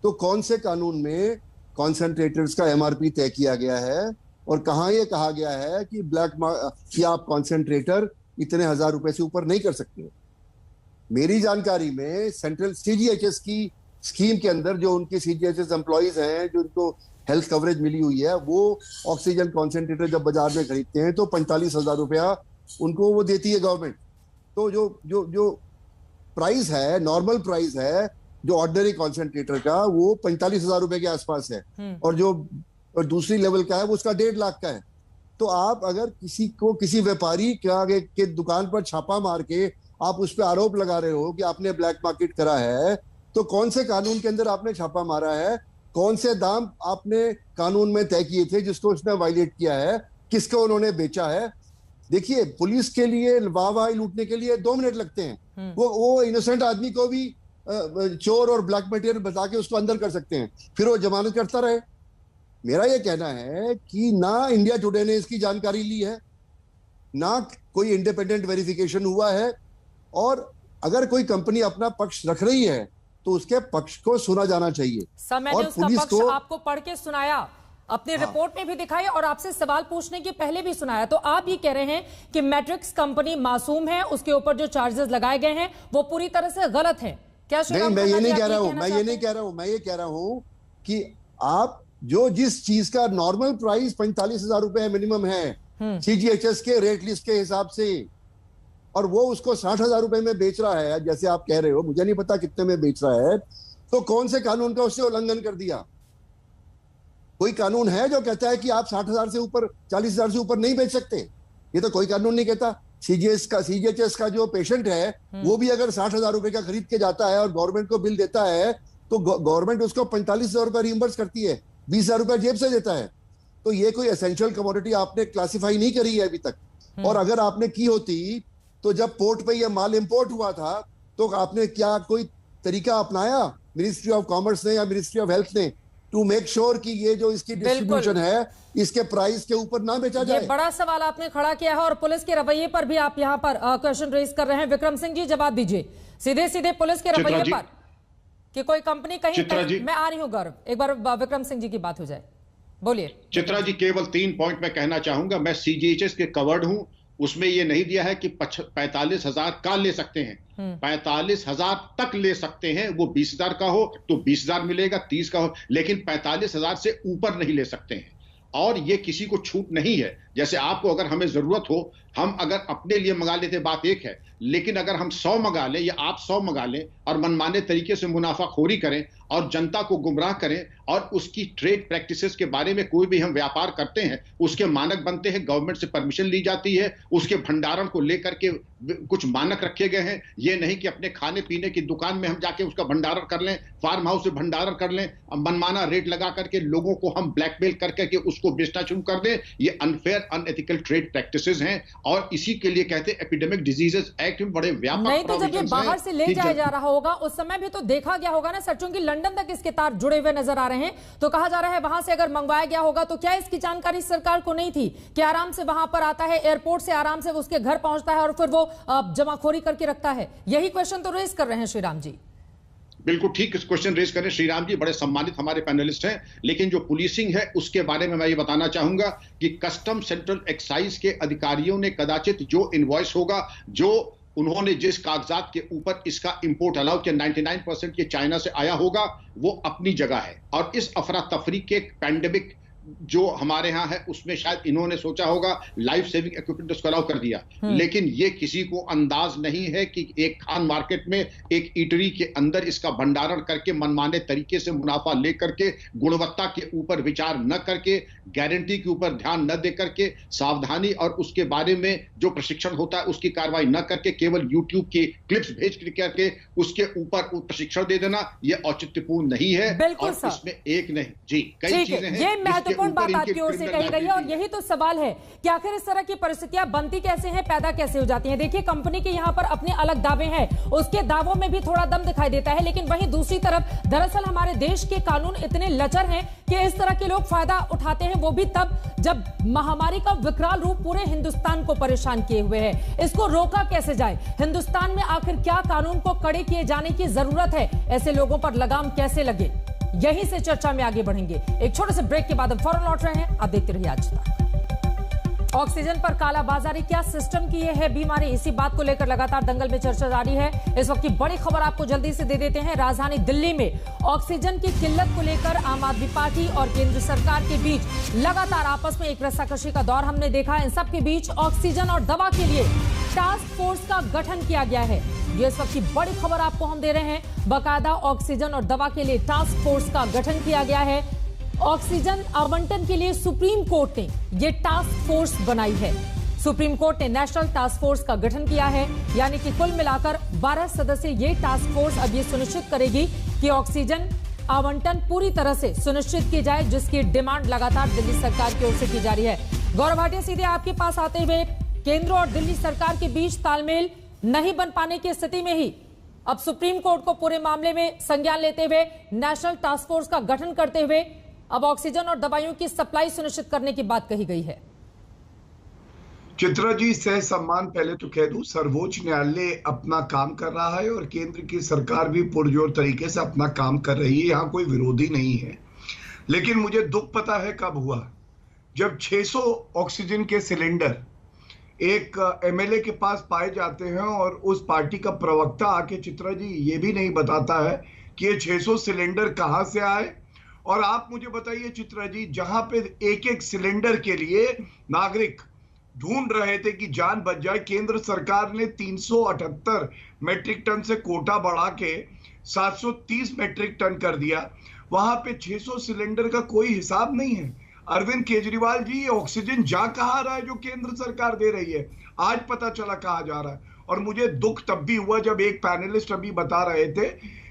Speaker 9: तो कौन से कानून में कॉन्सेंट्रेटर्स का एमआरपी तय किया गया है, और कहाँ ये कहा गया है कि कि आप कॉन्सेंट्रेटर इतने 1,000 रुपए से ऊपर नहीं कर सकते। मेरी जानकारी में सेंट्रल सीजीएचएस की स्कीम के अंदर जो उनके सीजीएचएस एम्प्लॉइज हैं, जो उनको हेल्थ कवरेज मिली हुई है, वो ऑक्सीजन कॉन्सेंट्रेटर जब बाजार में खरीदते हैं तो 45,000 रुपया उनको वो देती है गवर्नमेंट। तो जो प्राइस है, नॉर्मल प्राइस है जो ऑर्डिनरी कॉन्सेंट्रेटर का, वो 45,000 रुपए के आसपास है, और दूसरी लेवल का है वो उसका 1.5 लाख का है। तो आप अगर किसी व्यापारी के दुकान पर छापा मार के आप उस पर आरोप लगा रहे हो कि आपने ब्लैक मार्केट करा है, तो कौन से कानून के अंदर आपने छापा मारा है, कौन से दाम आपने कानून में तय किए थे जिसको उसने वायलेट किया है, किसको उन्होंने बेचा है। देखिए, पुलिस के लिए वाह लूटने के लिए 2 मिनट लगते हैं। वो इनोसेंट आदमी को भी चोर और ब्लैक मटेरियल बता के उसको अंदर कर सकते हैं, फिर वो जमानत करता रहे। मेरा ये कहना है कि ना इंडिया टुडे ने इसकी जानकारी ली है, ना कोई इंडिपेंडेंट वेरिफिकेशन हुआ है, और अगर कोई कंपनी अपना पक्ष रख रही है तो उसके पक्ष को सुना जाना चाहिए।
Speaker 1: और पुलिस को आपको पढ़ के सुनाया, अपने रिपोर्ट में भी दिखाई और आपसे सवाल पूछने के पहले भी सुनाया। तो आप ये कह रहे हैं कि मैट्रिक्स कंपनी मासूम है, उसके ऊपर जो चार्जेस लगाए गए हैं वो पूरी तरह से गलत है क्या?
Speaker 9: नहीं, मैं ये नहीं कह रहा हूं, मैं ये कह रहा हूं कि आप जो जिस चीज का नॉर्मल प्राइस 45,000 रुपए मिनिमम है सीजीएचएस के रेट लिस्ट के हिसाब से, और वो उसको 60,000 रुपए में बेच रहा है, जैसे आप कह रहे हो, मुझे नहीं पता कितने में बेच रहा है, तो कौन से कानून का उससे उल्लंघन कर दिया? कोई कानून है जो कहता है कि आप 60,000 से ऊपर, 40,000 से ऊपर नहीं बेच सकते? ये तो कोई कानून नहीं कहता। सीजीएचएस का जो पेशेंट है वो भी अगर 60,000 रुपए का खरीद के जाता है और गवर्नमेंट को बिल देता है तो गवर्नमेंट उसको 45,000 रुपए रिइंबर्स करती है, 20,000 रुपए जेब से देता है। तो ये कोई एसेंशियल कमोडिटी आपने क्लासिफाई नहीं करी है अभी तक। और अगर आपने की होती तो जब पोर्ट पे ये माल इंपोर्ट हुआ था तो आपने क्या कोई तरीका अपनाया मिनिस्ट्री ऑफ कॉमर्स ने या मिनिस्ट्री ऑफ हेल्थ ने टू मेक श्योर कि ये जो इसकी डिस्ट्रीब्यूशन है इसके प्राइस के ऊपर ना बेचा जाए?
Speaker 1: ये बड़ा सवाल आपने खड़ा किया है और पुलिस के रवैये पर भी आप यहाँ पर क्वेश्चन रेज कर रहे हैं। विक्रम सिंह जी जवाब दीजिए सीधे सीधे पुलिस के रवैये पर कि कोई कंपनी कहीं मैं आ रही हूँ गौरव, एक बार विक्रम सिंह जी की बात हो जाए, बोलिए।
Speaker 8: चित्रा जी केवल 3 पॉइंट मैं कहना चाहूंगा। मैं CGHS के कवर्ड हूं, उसमें यह नहीं दिया है कि 45,000 का ले सकते हैं, 45,000 तक ले सकते हैं। वो 20,000 का हो तो 20,000 मिलेगा, 30 का हो, लेकिन 45,000 से ऊपर नहीं ले सकते हैं। और ये किसी को छूट नहीं है। जैसे आपको अगर हमें जरूरत हो, हम अगर अपने लिए मंगा लेते बात एक है, लेकिन अगर हम 100 मंगा लें या आप 100 मंगा लें और मनमाने तरीके से मुनाफाखोरी करें और जनता को गुमराह करें और उसकी ट्रेड प्रैक्टिसेस के बारे में कोई भी हम व्यापार करते हैं, उसके मानक बनते हैं, गवर्नमेंट से परमिशन ली जाती है, उसके भंडारण को लेकर के कुछ मानक रखे गए हैं। ये नहीं कि अपने खाने पीने की दुकान में हम जाके उसका भंडारण कर लें, फार्म हाउस से भंडारण कर लें, मनमाना रेट लगा करके लोगों को हम ब्लैकमेल करके उसको बेचना शुरू कर दें। ये अनफेयर अनएथिकल ट्रेड प्रैक्टिसेस हैं और इसी के लिए कहते हैं एपिडेमिक डिजीजेस एक्ट में बड़े व्यापक
Speaker 1: नहीं तो जब ये बाहर से ले जाया जा रहा होगा उस समय भी तो देखा गया होगा ना सर, क्योंकि लंदन तक इसके तार जुड़े हुए नजर आ रहे हैं, तो कहा जा रहा है वहां से अगर मंगवाया गया होगा तो क्या इसकी जानकारी सरकार को नहीं थी कि आराम से वहां पर आता है, एयरपोर्ट से आराम से उसके घर पहुंचता है और फिर वो जमाखोरी करके रखता है? यही क्वेश्चन तो रेज कर रहे हैं श्रीराम जी।
Speaker 8: बिल्कुल ठीक क्वेश्चन रेज करें श्रीराम जी, बड़े सम्मानित हमारे पैनलिस्ट हैं। लेकिन जो पुलिसिंग है उसके बारे में मैं ये बताना चाहूंगा कि कस्टम सेंट्रल एक्साइज के अधिकारियों ने कदाचित जो इनवॉइस होगा, जो उन्होंने जिस कागजात के ऊपर इसका इंपोर्ट अलाउ किया, 99% ये चाइना से आया होगा, वो अपनी जगह है। और इस अफरा तफरी के पैंडेमिक जो हमारे यहाँ है उसमें शायद इन्होंने सोचा होगा लाइफ सेविंग इक्विपमेंट उसको अलाउ कर दिया, लेकिन ये किसी को अंदाज नहीं है कि एक खान मार्केट में एक ईटरी के अंदर इसका भंडारण करके मनमाने तरीके से मुनाफा लेकर के गुणवत्ता के ऊपर विचार न करके, गारंटी के ऊपर ध्यान न दे करके, सावधानी और उसके बारे में जो प्रशिक्षण होता है उसकी कार्रवाई न करके केवल यूट्यूब की क्लिप्स भेज करके उसके ऊपर प्रशिक्षण दे देना, यह औचित्यपूर्ण नहीं है। और इसमें एक नहीं जी कई चीजें हैं।
Speaker 1: महत्वपूर्ण बात आपकी ओर से कही गई है और यही तो सवाल है कि आखिर इस तरह की परिस्थितियां बनती कैसे हैं, पैदा कैसे हो जाती हैं। देखिए कंपनी के यहां पर अपने अलग दावे हैं, उसके दावों में भी थोड़ा दम दिखाई देता है, लेकिन वहीं दूसरी तरफ दरअसल हमारे देश के कानून इतने लचर हैं कि इस तरह के लोग फायदा उठाते हैं, वो भी तब जब महामारी का विकराल रूप पूरे हिंदुस्तान को परेशान किए हुए है। इसको रोका कैसे जाए? हिंदुस्तान में आखिर क्या कानून को कड़े किए जाने की जरूरत है? ऐसे लोगों पर लगाम कैसे लगे? यहीं से चर्चा में आगे बढ़ेंगे। एक छोटे से ब्रेक के बाद हम फौरन लौट रहे हैं, आप देखते रहिए आज तक। ऑक्सीजन पर कालाबाजारी क्या सिस्टम की है बीमारी, इसी बात को लेकर लगातार दंगल में चर्चा जारी है। इस वक्त की बड़ी खबर आपको जल्दी से दे देते हैं। राजधानी दिल्ली में ऑक्सीजन की किल्लत को लेकर आम आदमी पार्टी और केंद्र सरकार के बीच लगातार आपस में एक रस्साकशी का दौर हमने देखा। इन सब के बीच ऑक्सीजन और दवा के लिए टास्क फोर्स का गठन किया गया है। ये इस वक्त की बड़ी खबर आपको हम दे रहे हैं। बाकायदा ऑक्सीजन और दवा के लिए टास्क फोर्स का गठन किया गया है। ऑक्सीजन आवंटन के लिए सुप्रीम कोर्ट ने ये टास्क फोर्स बनाई है। सुप्रीम कोर्ट ने नेशनल टास्क फोर्स का गठन किया है, यानी कि कुल मिलाकर 12 सदस्यीय ये टास्क फोर्स अब ये सुनिश्चित करेगी कि ऑक्सीजन आवंटन पूरी तरह से सुनिश्चित की जाए, जिसकी डिमांड लगातार दिल्ली सरकार की ओर से की जा रही है। गौरव भाटिया, सीधे आपके पास आते हुए, केंद्र और दिल्ली सरकार के बीच तालमेल नहीं बन पाने की स्थिति में ही अब सुप्रीम कोर्ट को पूरे मामले में संज्ञान लेते हुए नेशनल टास्क फोर्स का गठन करते हुए अब ऑक्सीजन और दवाइयों की सप्लाई सुनिश्चित करने की बात कही गई है।
Speaker 7: चित्रा जी, सह सम्मान पहले तो कह दूं, सर्वोच्च न्यायालय अपना काम कर रहा है और केंद्र की सरकार भी पुरजोर तरीके से अपना काम कर रही है, यहाँ कोई विरोधी नहीं है। लेकिन मुझे दुख पता है कब हुआ, जब 600 ऑक्सीजन के सिलेंडर एक एमएलए के पास पाए जाते हैं और उस पार्टी का प्रवक्ता आके चित्रा जी ये भी नहीं बताता है कि ये 600 सिलेंडर कहां से आए। और आप मुझे बताइए चित्रा जी, जहां पे एक एक सिलेंडर के लिए नागरिक ढूंढ रहे थे कि जान बच जाए, केंद्र सरकार ने 378 मेट्रिक टन से कोटा बढ़ा के 730 मेट्रिक टन कर दिया। वहां पे 600 सिलेंडर का कोई हिसाब नहीं है। अरविंद केजरीवाल जी, ऑक्सीजन जा कहां रहा है जो केंद्र सरकार दे रही है? आज पता चला कहां जा रहा है। और मुझे दुख तब भी हुआ जब एक पैनलिस्ट अभी बता रहे थे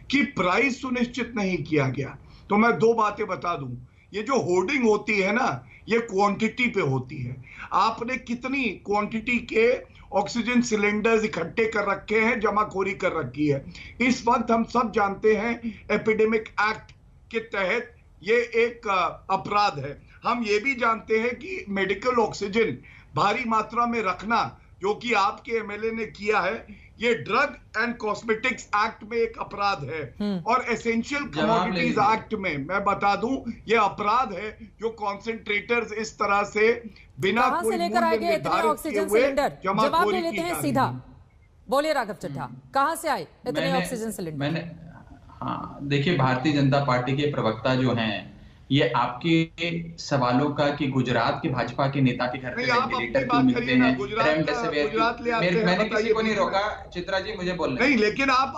Speaker 7: कि प्राइस सुनिश्चित नहीं किया गया। तो मैं दो बातें बता दूं, ये जो होर्डिंग होती है ना, ये क्वांटिटी पे होती है। आपने कितनी क्वांटिटी के ऑक्सीजन सिलेंडर्स इकट्ठे कर रखे हैं, जमाखोरी कर रखी है। इस वक्त हम सब जानते हैं एपिडेमिक एक्ट के तहत ये एक अपराध है। हम ये भी जानते हैं कि मेडिकल ऑक्सीजन भारी मात्रा में रखना, जो कि आपके एमएलए ने किया है, ये ड्रग एंड कॉस्मेटिक्स एक्ट में एक अपराध है। और एसेंशियल कमोडिटीज एक्ट में मैं बता दूं, ये अपराध है जो कॉन्सेंट्रेटर्स इस तरह से बिना कोई
Speaker 1: लेकर आएंगे इतने ऑक्सीजन सिलेंडर। जवाब ले लेते हैं सीधा। बोलिए राघव चड्ढा, कहां से आए इतने ऑक्सीजन सिलेंडर?
Speaker 6: हाँ, देखिए, भारतीय जनता पार्टी के प्रवक्ता जो हैं, ये आपके सवालों का कि गुजरात के भाजपा के नेता के घर पे वेंटिलेटर क्यों मिलते हैं, रेमडेसिविर, मैंने किसी को नहीं रोका। चित्रा जी मुझे बोल रहे
Speaker 7: नहीं, लेकिन आप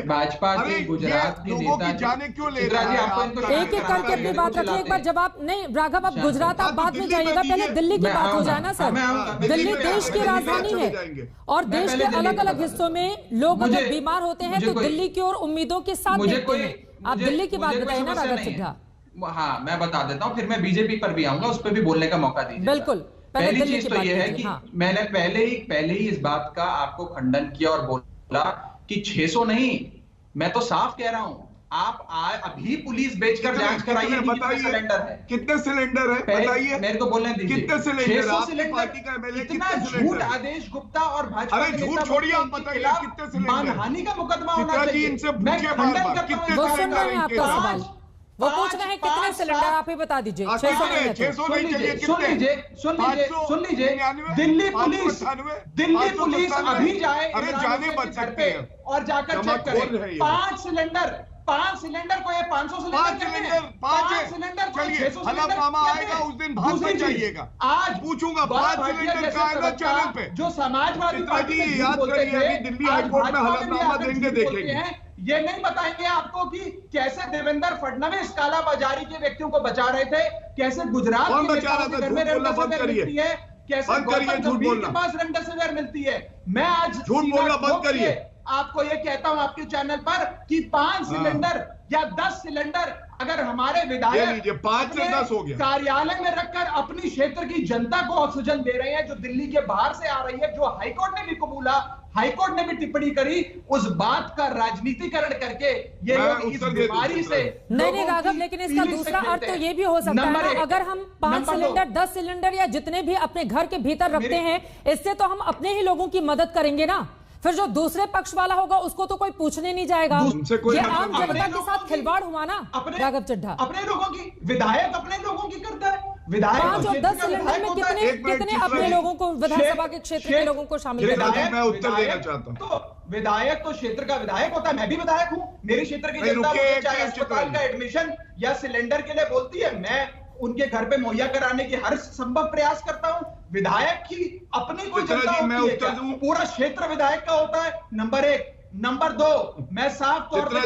Speaker 6: भाजपा के गुजरात के नेता
Speaker 7: जाने क्यों ले
Speaker 1: रहे हैं? एक एक करके अपनी बात रखिए। एक बार जवाब नहीं राघव, अब गुजरात आप बाद में जाइएगा, पहले दिल्ली की बात हो जाए ना सर। दिल्ली देश की राजधानी है और देश के अलग अलग हिस्सों में लोग अगर बीमार होते हैं तो दिल्ली की ओर उम्मीदों के साथ देखते हैं। आप दिल्ली की बात बताइए ना राघव चड्ढा।
Speaker 6: हाँ, मैं बता देता हूँ, फिर मैं बीजेपी पर भी आऊंगा, उस पर भी बोलने का मौका दीजिए।
Speaker 1: बिल्कुल।
Speaker 6: पहली चीज तो ये है कि मैंने पहले ही इस बात का आपको खंडन किया और बोला कि 600 नहीं, मैं तो साफ कह रहा हूँ, आप अभी पुलिस बेचकर जांच कराइए कितने सिलेंडर है,
Speaker 7: कितने सिलेंडर है बताइए,
Speaker 6: मेरे को बोलने दीजिए।
Speaker 7: कितने सिलेंडर?
Speaker 6: 600 सिलेंडर। इतना झूठ आदेश गुप्ता और भाजपा,
Speaker 7: अरे झूठ छोड़िए, आप बताइए कितने सिलेंडर?
Speaker 6: मानहानि का मुकदमा होना चाहिए।
Speaker 7: इनसे पूछिए बार-बार कितने सिलेंडर है
Speaker 1: आपका सवाल, वो पूछ रहे हैं कितने सिलेंडर, आप ही बता दीजिए। 600 नहीं चाहिए।
Speaker 6: सुन लीजिए, दिल्ली पुलिस अभी जाए
Speaker 7: जाने बच सकते हैं
Speaker 6: और जाकर चेक करें। 5 सिलेंडर को ये 500 सिलेंडर, 5 सिलेंडर को 600 सिलेंडर
Speaker 7: मामा आएगा उस दिन भाग में जाइएगा।
Speaker 6: आज
Speaker 7: पूछूंगा 5 सिलेंडर का आएगा चैनल पे।
Speaker 6: जो समाजवादी पार्टी
Speaker 7: याद करिए, अभी दिल्ली हाईकोर्ट में हलफनामा देंगे, देखेंगे।
Speaker 6: ये नहीं बताएंगे आपको कि कैसे देवेंद्र फडणवीस कालाबाजारी के व्यक्तियों को बचा रहे थे, कैसे गुजरात के घर में रेमडेसिविर मिलती है, कैसे गौतम गंभीर के पास रेमडेसिविर मिलती है। मैं आज
Speaker 7: झूठ बोलना बंद करिए।
Speaker 6: आपको ये कहता हूं आपके चैनल पर कि 5 सिलेंडर या 10 सिलेंडर अगर हमारे विधायक
Speaker 7: 5 से 10 हो गया
Speaker 6: कार्यालय में रखकर अपनी क्षेत्र की जनता को ऑक्सीजन दे रहे हैं, जो दिल्ली के बाहर से आ रही है, जो हाईकोर्ट ने भी कबूला, हाईकोर्ट ने भी टिप्पणी करी, उस बात का राजनीतिकरण करके ये लोग इस बीमारी से
Speaker 1: नहीं राघव, लेकिन इसका दूसरा अर्थ तो ये भी हो सकता है ना, अगर हम 5 सिलेंडर 10 सिलेंडर या जितने भी अपने घर के भीतर रखते हैं, इससे तो हम अपने ही लोगों की मदद करेंगे ना। फिर जो दूसरे पक्ष वाला होगा उसको तो कोई पूछने नहीं जाएगा। ये आम जनता के साथ खिलवाड़ हुआ ना राघव चड्ढा।
Speaker 6: अपने लोगों की, विधायक अपने लोगों की करता है। विधायक
Speaker 1: 5 और 10 सिलेंडर में कितने अपने लोगों को, विधानसभा के क्षेत्र के लोगों को शामिल
Speaker 7: करना? मैं उत्तर देना चाहता हूं।
Speaker 6: तो विधायक तो क्षेत्र का विधायक होता है, मैं भी विधायक हूं। मेरी क्षेत्र की जनता चाहे अस्पताल का एडमिशन या सिलेंडर के लिए बोलती है, मैं उनके घर पे मुहैया कराने की हर संभव प्रयास करता हूं। विधायक की अपनी कोई जनता होती है, पूरा क्षेत्र विधायक का होता है। नंबर 1। नंबर 2, मैं साफ तौर पर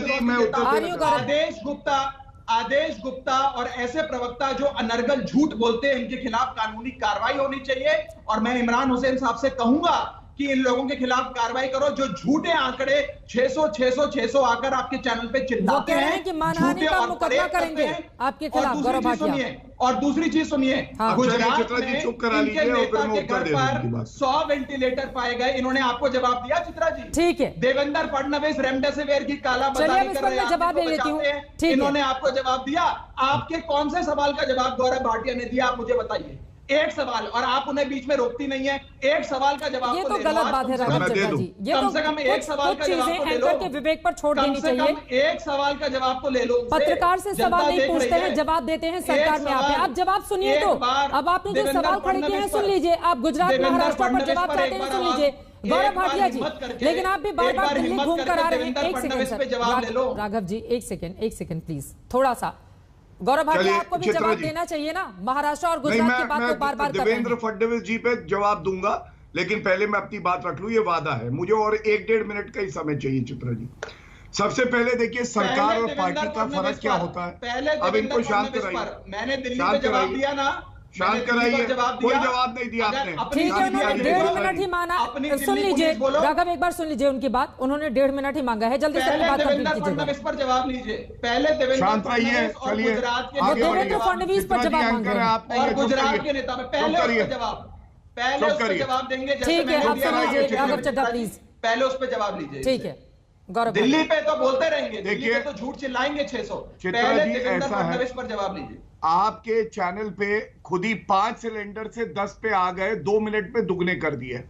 Speaker 6: आदेश गुप्ता और ऐसे प्रवक्ता जो अनर्गल झूठ बोलते हैं, इनके खिलाफ कानूनी कार्रवाई होनी चाहिए। और मैं इमरान हुसैन साहब से कहूंगा कि इन लोगों के खिलाफ कार्रवाई करो जो झूठे आंकड़े 600 आकर आपके चैनल पे चिल्लाते हैं
Speaker 1: कि मानहानि का मुकदमा करेंगे आपके खिलाफ। गौरव भाटिया,
Speaker 6: और दूसरी चीज सुनिए, गुजरात में इनके नेता के घर पर 100 वेंटिलेटर पाए गए। इन्होंने आपको जवाब दिया चित्रा जी?
Speaker 1: ठीक है।
Speaker 6: देवेंद्र फडणवीस रेमडेसिविर की कालाबाजारी कर रहे हैं,
Speaker 1: जवाब ले लेती हूं।
Speaker 6: इन्होंने आपको जवाब दिया। आपके कौन से सवाल का जवाब गौरव भाटिया ने दिया, आप मुझे बताइए। एक सवाल, और आप उन्हें बीच में रोकती नहीं है। एक सवाल का जवाब
Speaker 1: ये तो गलत बात है राघव चड्ढा जी। ये
Speaker 6: कम से कम एक सवाल का जवाब तो ले लो।
Speaker 1: के विवेक पर छोड़ देनी चाहिए।
Speaker 6: एक सवाल का जवाब तो ले लो।
Speaker 1: पत्रकार से सवाल नहीं पूछते हैं, जवाब देते हैं सरकार में आते हैं। आप जवाब सुनिए तो। अब आपने जो सवाल खड़े किए हैं सुन लीजिए। आप गुजरात महाराष्ट्र पर जवाब चाहते हैं, सुन लीजिए गौरव भाटिया जी। लेकिन आप भी बार बार दिल्ली घूम कर आ रहे हैं। एक सेकंड राघव जी, एक सेकंड प्लीज, थोड़ा सा। गौरव भाटिया, आपको भी जवाब देना चाहिए ना। महाराष्ट्र और गुजरात की बात को बार बार
Speaker 7: देवेंद्र फडणवीस जी पे जवाब दूंगा, लेकिन पहले मैं अपनी बात रख लूं, ये वादा है मुझे, और 1-1.5 मिनट का ही समय चाहिए चित्रा जी। सबसे पहले देखिए सरकार और पार्टी का फर्क क्या होता है। अब इनको शांत कराइए।
Speaker 6: मैंने दिल्ली में जवाब दिया ना,
Speaker 7: शांत कराइए। कोई जवाब नहीं दिया आपने।
Speaker 1: ठीक है, उन्होंने 1.5 मिनट ही मांगा। सुन लीजिए राघव, एक बार सुन लीजिए उनकी बात। उन्होंने 1.5 मिनट ही मांगा है, जल्दी से अपनी बात कंप्लीट कीजिएगा।
Speaker 6: इस पर जवाब लीजिए पहले। देवेंद्र फडणवीस और गुजरात के
Speaker 1: पर जवाब मांग रहे हैं
Speaker 6: और गुजरात के नेता में पहले उस पर जवाब देंगे।
Speaker 1: ठीक है, आप सुनिए राघव चड्ढा प्लीज,
Speaker 6: पहले उस पर जवाब लीजिए।
Speaker 1: ठीक है गौरव,
Speaker 6: दिल्ली पे तो बोलते रहेंगे, दिल्ली पे तो झूठ चिल्लाएंगे 600। पहले देवेंद्र फडणवीस पर जवाब लीजिए।
Speaker 7: आपके चैनल पे खुद ही 5 सिलेंडर से 10 पे आ गए, 2 मिनट में दुगने कर दिए।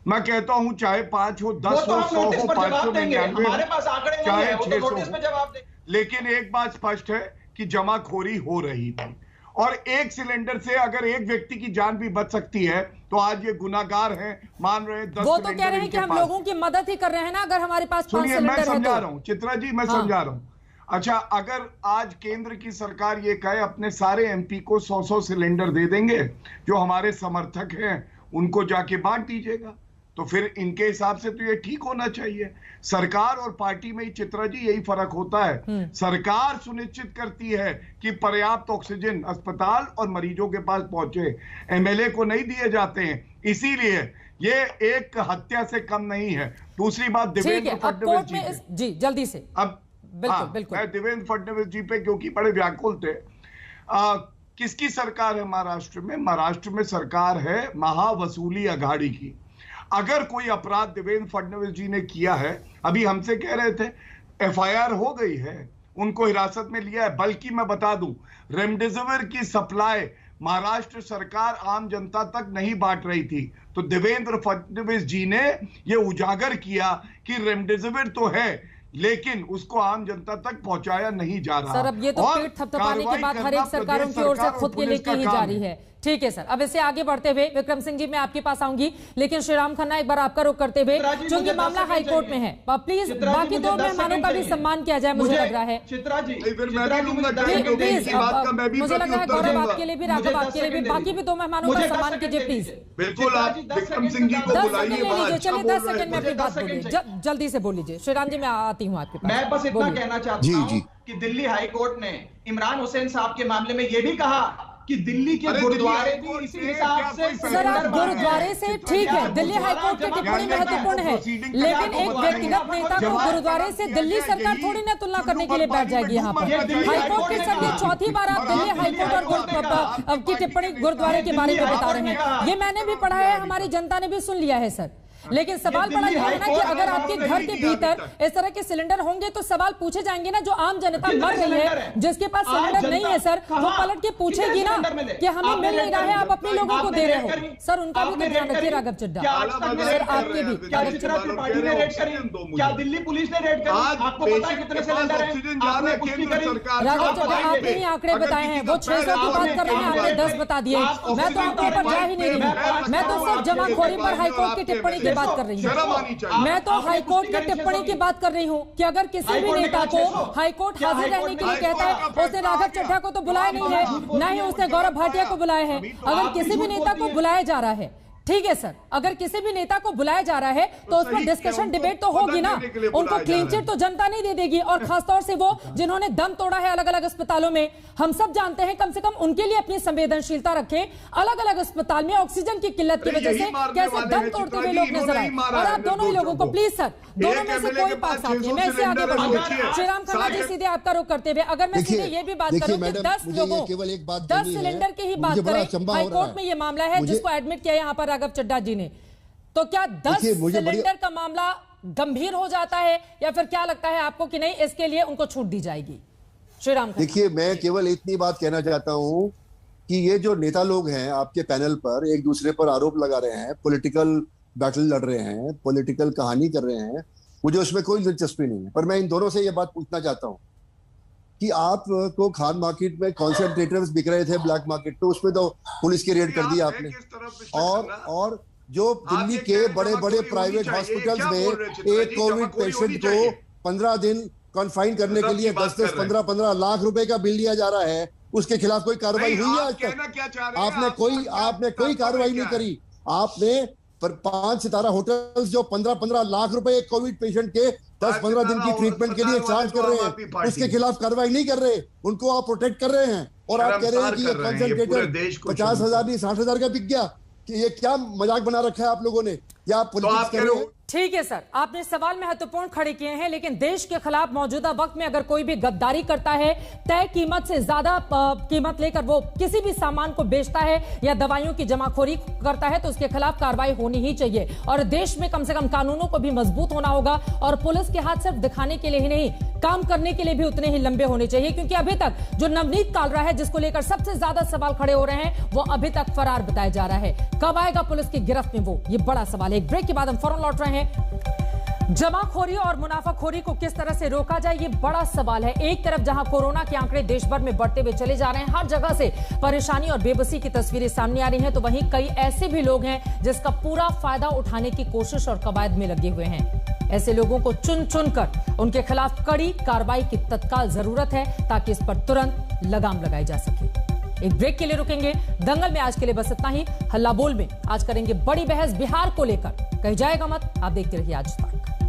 Speaker 7: मैं कहता हूं चाहे 5 हो, 10 हो, 100 हो, 599,
Speaker 6: हमारे पास आंकड़े
Speaker 7: चाहे 600
Speaker 6: हो,
Speaker 7: लेकिन एक बात स्पष्ट है कि जमाखोरी हो रही थी। और एक सिलेंडर से अगर एक व्यक्ति की जान भी बच सकती है तो आज ये गुनाहगार हैं, मान रहे हैं 10
Speaker 1: वो तो कह रहे हैं कि हम लोगों की मदद ही कर रहे हैं ना, अगर हमारे पास 5 सिलेंडर है तो।
Speaker 7: मैं समझा रहा हूं चित्रा जी, मैं समझा रहा हूं। अच्छा, अगर आज केंद्र की सरकार ये कहे अपने सारे एमपी को 100-100 सिलेंडर दे देंगे, जो हमारे समर्थक हैं उनको जाके बांट दीजिएगा, तो फिर इनके हिसाब से तो ये ठीक होना चाहिए। सरकार और पार्टी में ही चित्रा जी यही फर्क होता है। सरकार सुनिश्चित करती है कि पर्याप्त ऑक्सीजन अस्पताल और मरीजों के पास पहुंचे, एमएलए को नहीं दिए जाते हैं। इसीलिए ये एक हत्या से कम नहीं है। दूसरी बात, देवेंद्र फडणवीस
Speaker 1: जी जल्दी से
Speaker 7: अब बिल्कुल मैं देवेंद्र फडणवीस जी पे क्योंकि बड़े व्याकुल थे। किसकी सरकार है महाराष्ट्र में? महाराष्ट्र में सरकार है महावसूली अघाड़ी की। अगर कोई अपराध देवेंद्र फडणवीस जी ने किया है, अभी हमसे कह रहे थे एफआईआर हो गई है, उनको हिरासत में लिया है। बल्कि मैं बता दूं, रेमडेसिविर की सप्लाई महाराष्ट्र सरकार आम जनता तक नहीं बांट रही थी, तो देवेंद्र फडणवीस जी ने यह उजागर किया कि रेमडेसिविर तो है लेकिन उसको आम जनता तक पहुंचाया नहीं जा रहा।
Speaker 1: सर अब ये तो पेट थपथपाने की बात हर एक सरकारों की ओर से खुद के लिए की ही जा रही है। ठीक है सर, अब इससे आगे बढ़ते हुए विक्रम सिंह जी मैं आपके पास आऊंगी, लेकिन श्रीराम खन्ना एक बार आपका रुख करते हुए, क्योंकि मामला हाईकोर्ट में है, प्लीज बाकी 2 मेहमानों का भी सम्मान किया जाए। मुझे लग रहा है मुझे लग रहा है गौरव आपके लिए भी, राघव आपके लिए भी, बाकी भी 2 मेहमानों का सम्मान कीजिए प्लीज।
Speaker 7: बिल्कुल, आप विक्रम सिंह जी को बुलाइए।
Speaker 1: चलिए 10 सेकंड में अपनी बात बोलिए, जल्दी से बोल लीजिए। श्रीराम जी मैं आती हूँ आपके पास।
Speaker 6: मैं बस इतना कहना चाहता हूँ कि दिल्ली हाईकोर्ट ने इमरान हुसैन साहब के मामले में यह भी कहा कि दिल्ली के गुरुद्वारे भी इसी हिसाब से।
Speaker 1: सर आप गुरुद्वारे से ठीक है, दिल्ली हाईकोर्ट की टिप्पणी महत्वपूर्ण है, लेकिन एक व्यक्तिगत नेता को गुरुद्वारे से दिल्ली सरकार थोड़ी ना तुलना करने के लिए बैठ जाएगी यहाँ पर। हाईकोर्ट के सर ये 4थी बार आप दिल्ली हाईकोर्ट और की टिप्पणी गुरुद्वारे के बारे में बता रहे हैं। ये मैंने भी पढ़ा है, हमारी जनता ने भी सुन लिया है सर। लेकिन सवाल बड़ा यह है ना कि अगर आपके घर के भीतर इस तरह के सिलेंडर होंगे तो सवाल पूछे जाएंगे ना। जो आम जनता मर रही है, जिसके पास सिलेंडर नहीं है सर, वो पलट के पूछेगी ना कि हमें मिल नहीं रहा है, आप अपने लोगों को दे रहे हो। सर उनका भी ध्यान रखिए राघव चड्ढा, सर आपके भी।
Speaker 6: क्या दिल्ली पुलिस ने रेड करी? आपको पता है कितने सिलेंडर हैं?
Speaker 1: राघव चड्ढा आपने ही आंकड़े बताए हैं, वो 600 की बात कर रहे हैं, आपने 10 बता दिए। मैं तो आंकड़ों पर जा ही नहीं रही, मैं तो सिर्फ जमाखोरी पर हाईकोर्ट की टिप्पणी बात कर रही हूँ। मैं तो हाईकोर्ट की टिप्पणी की बात कर रही हूँ कि अगर किसी भी नेता को हाईकोर्ट हाजिर रहने के लिए कहता है, उसने राघव चड्ढा को तो बुलाया नहीं है, न ही उसने गौरव भाटिया को बुलाया है। अगर किसी भी नेता को बुलाया जा रहा है, ठीक है सर, अगर किसी भी नेता को बुलाया जा रहा है तो उस पर डिस्कशन डिबेट तो होगी ना। उनको क्लीन चिट तो जनता नहीं दे देगी, और खासतौर से वो जिन्होंने दम तोड़ा है अलग अलग अस्पतालों में। हम सब जानते हैं, कम से कम उनके लिए अपनी संवेदनशीलता रखें। अलग अलग अस्पताल में ऑक्सीजन की किल्लत की वजह से कैसे दम तोड़ते हुए लोग नजर आए। और आप दोनों ही लोगों को प्लीज सर, दोनों में से कोई पास साथ नहीं, मैं इससे आगे बढ़ूंगा। श्रीराम खन्ना जी सीधे आपका रुख करते हुए, अगर मैं सीधे ये भी बात करूं कि 10 लोगों 10 सिलेंडर की ही बात करें, हाईकोर्ट में ये मामला है जिसको एडमिट किया यहाँ पर राघव चड्ढा जी ने, तो क्या 10 सिलेंडर का मामला गंभीर हो जाता है, या फिर क्या लगता है आपको कि नहीं इसके लिए उनको छूट दी जाएगी? श्रीराम,
Speaker 9: देखिए मैं केवल इतनी बात कहना चाहता हूं कि ये जो नेता लोग हैं आपके पैनल पर एक दूसरे पर आरोप लगा रहे हैं, पॉलिटिकल बैटल लड़ रहे हैं, पॉलिटिकल कहानी कर रहे हैं, मुझे उसमें कोई दिलचस्पी नहीं है। पर मैं इन दोनों से ये बात पूछना चाहता हूं कि आपको खान मार्केट में कॉन्सेंट्रेटर्स बिक रहे थे ब्लैक मार्केट पे, उसमें तो पुलिस की रेड कर दी आपने। और जो दिल्ली के बड़े बड़े प्राइवेट हॉस्पिटल्स में एक कोविड पेशेंट को 15 दिन कन्फाइन करने के लिए 10-10, 15-15 लाख रुपए का बिल लिया जा रहा है, उसके खिलाफ कोई कार्रवाई हुई है आज तक? आपने कोई कार्रवाई नहीं करी। आपने 5 सितारा होटल्स जो 15-15 लाख रुपए एक कोविड पेशेंट के
Speaker 10: 10-15 दिन की ट्रीटमेंट के लिए चार्ज कर रहे हैं, उसके खिलाफ कार्रवाई नहीं कर रहे, उनको आप प्रोटेक्ट कर रहे हैं। और आप कह रहे हैं कि ये कंसंट्रेटर 50,000 नहीं 60,000 का बिक गया। कि ये क्या मजाक बना रखा है आप लोगों ने? क्या आप पॉलिटिक्स कर रहे हैं?
Speaker 1: ठीक है सर, आपने सवाल महत्वपूर्ण खड़े किए हैं, लेकिन देश के खिलाफ मौजूदा वक्त में अगर कोई भी गद्दारी करता है, तय कीमत से ज्यादा कीमत लेकर वो किसी भी सामान को बेचता है या दवाइयों की जमाखोरी करता है, तो उसके खिलाफ कार्रवाई होनी ही चाहिए। और देश में कम से कम कानूनों को भी मजबूत होना होगा और पुलिस के हाथ सिर्फ दिखाने के लिए ही नहीं, काम करने के लिए भी उतने ही लंबे होने चाहिए। क्योंकि अभी तक जो नवनीत कालरा है, जिसको लेकर सबसे ज्यादा सवाल खड़े हो रहे हैं, वो अभी तक फरार बताया जा रहा है। कब आएगा पुलिस की गिरफ्त में वो, ये बड़ा सवाल है। एक ब्रेक के बाद हम फौरन लौट रहे हैं। जमाखोरी और मुनाफाखोरी को किस तरह से रोका जाए, ये बड़ा सवाल है। एक तरफ जहां कोरोना के आंकड़े देश भर में बढ़ते हुए चले जा रहे हैं, हर जगह से परेशानी और बेबसी की तस्वीरें सामने आ रही हैं, तो वहीं कई ऐसे भी लोग हैं जिसका पूरा फायदा उठाने की कोशिश और कवायद में लगे हुए हैं। ऐसे लोगों को चुन चुन कर उनके खिलाफ कड़ी कार्रवाई की तत्काल जरूरत है, ताकि इस पर तुरंत लगाम लगाई जा सके। एक ब्रेक के लिए रुकेंगे। दंगल में आज के लिए बस इतना ही। हल्ला बोल में आज करेंगे बड़ी बहस बिहार को लेकर। कहीं जाएगा मत, आप देखते रहिए आज तक।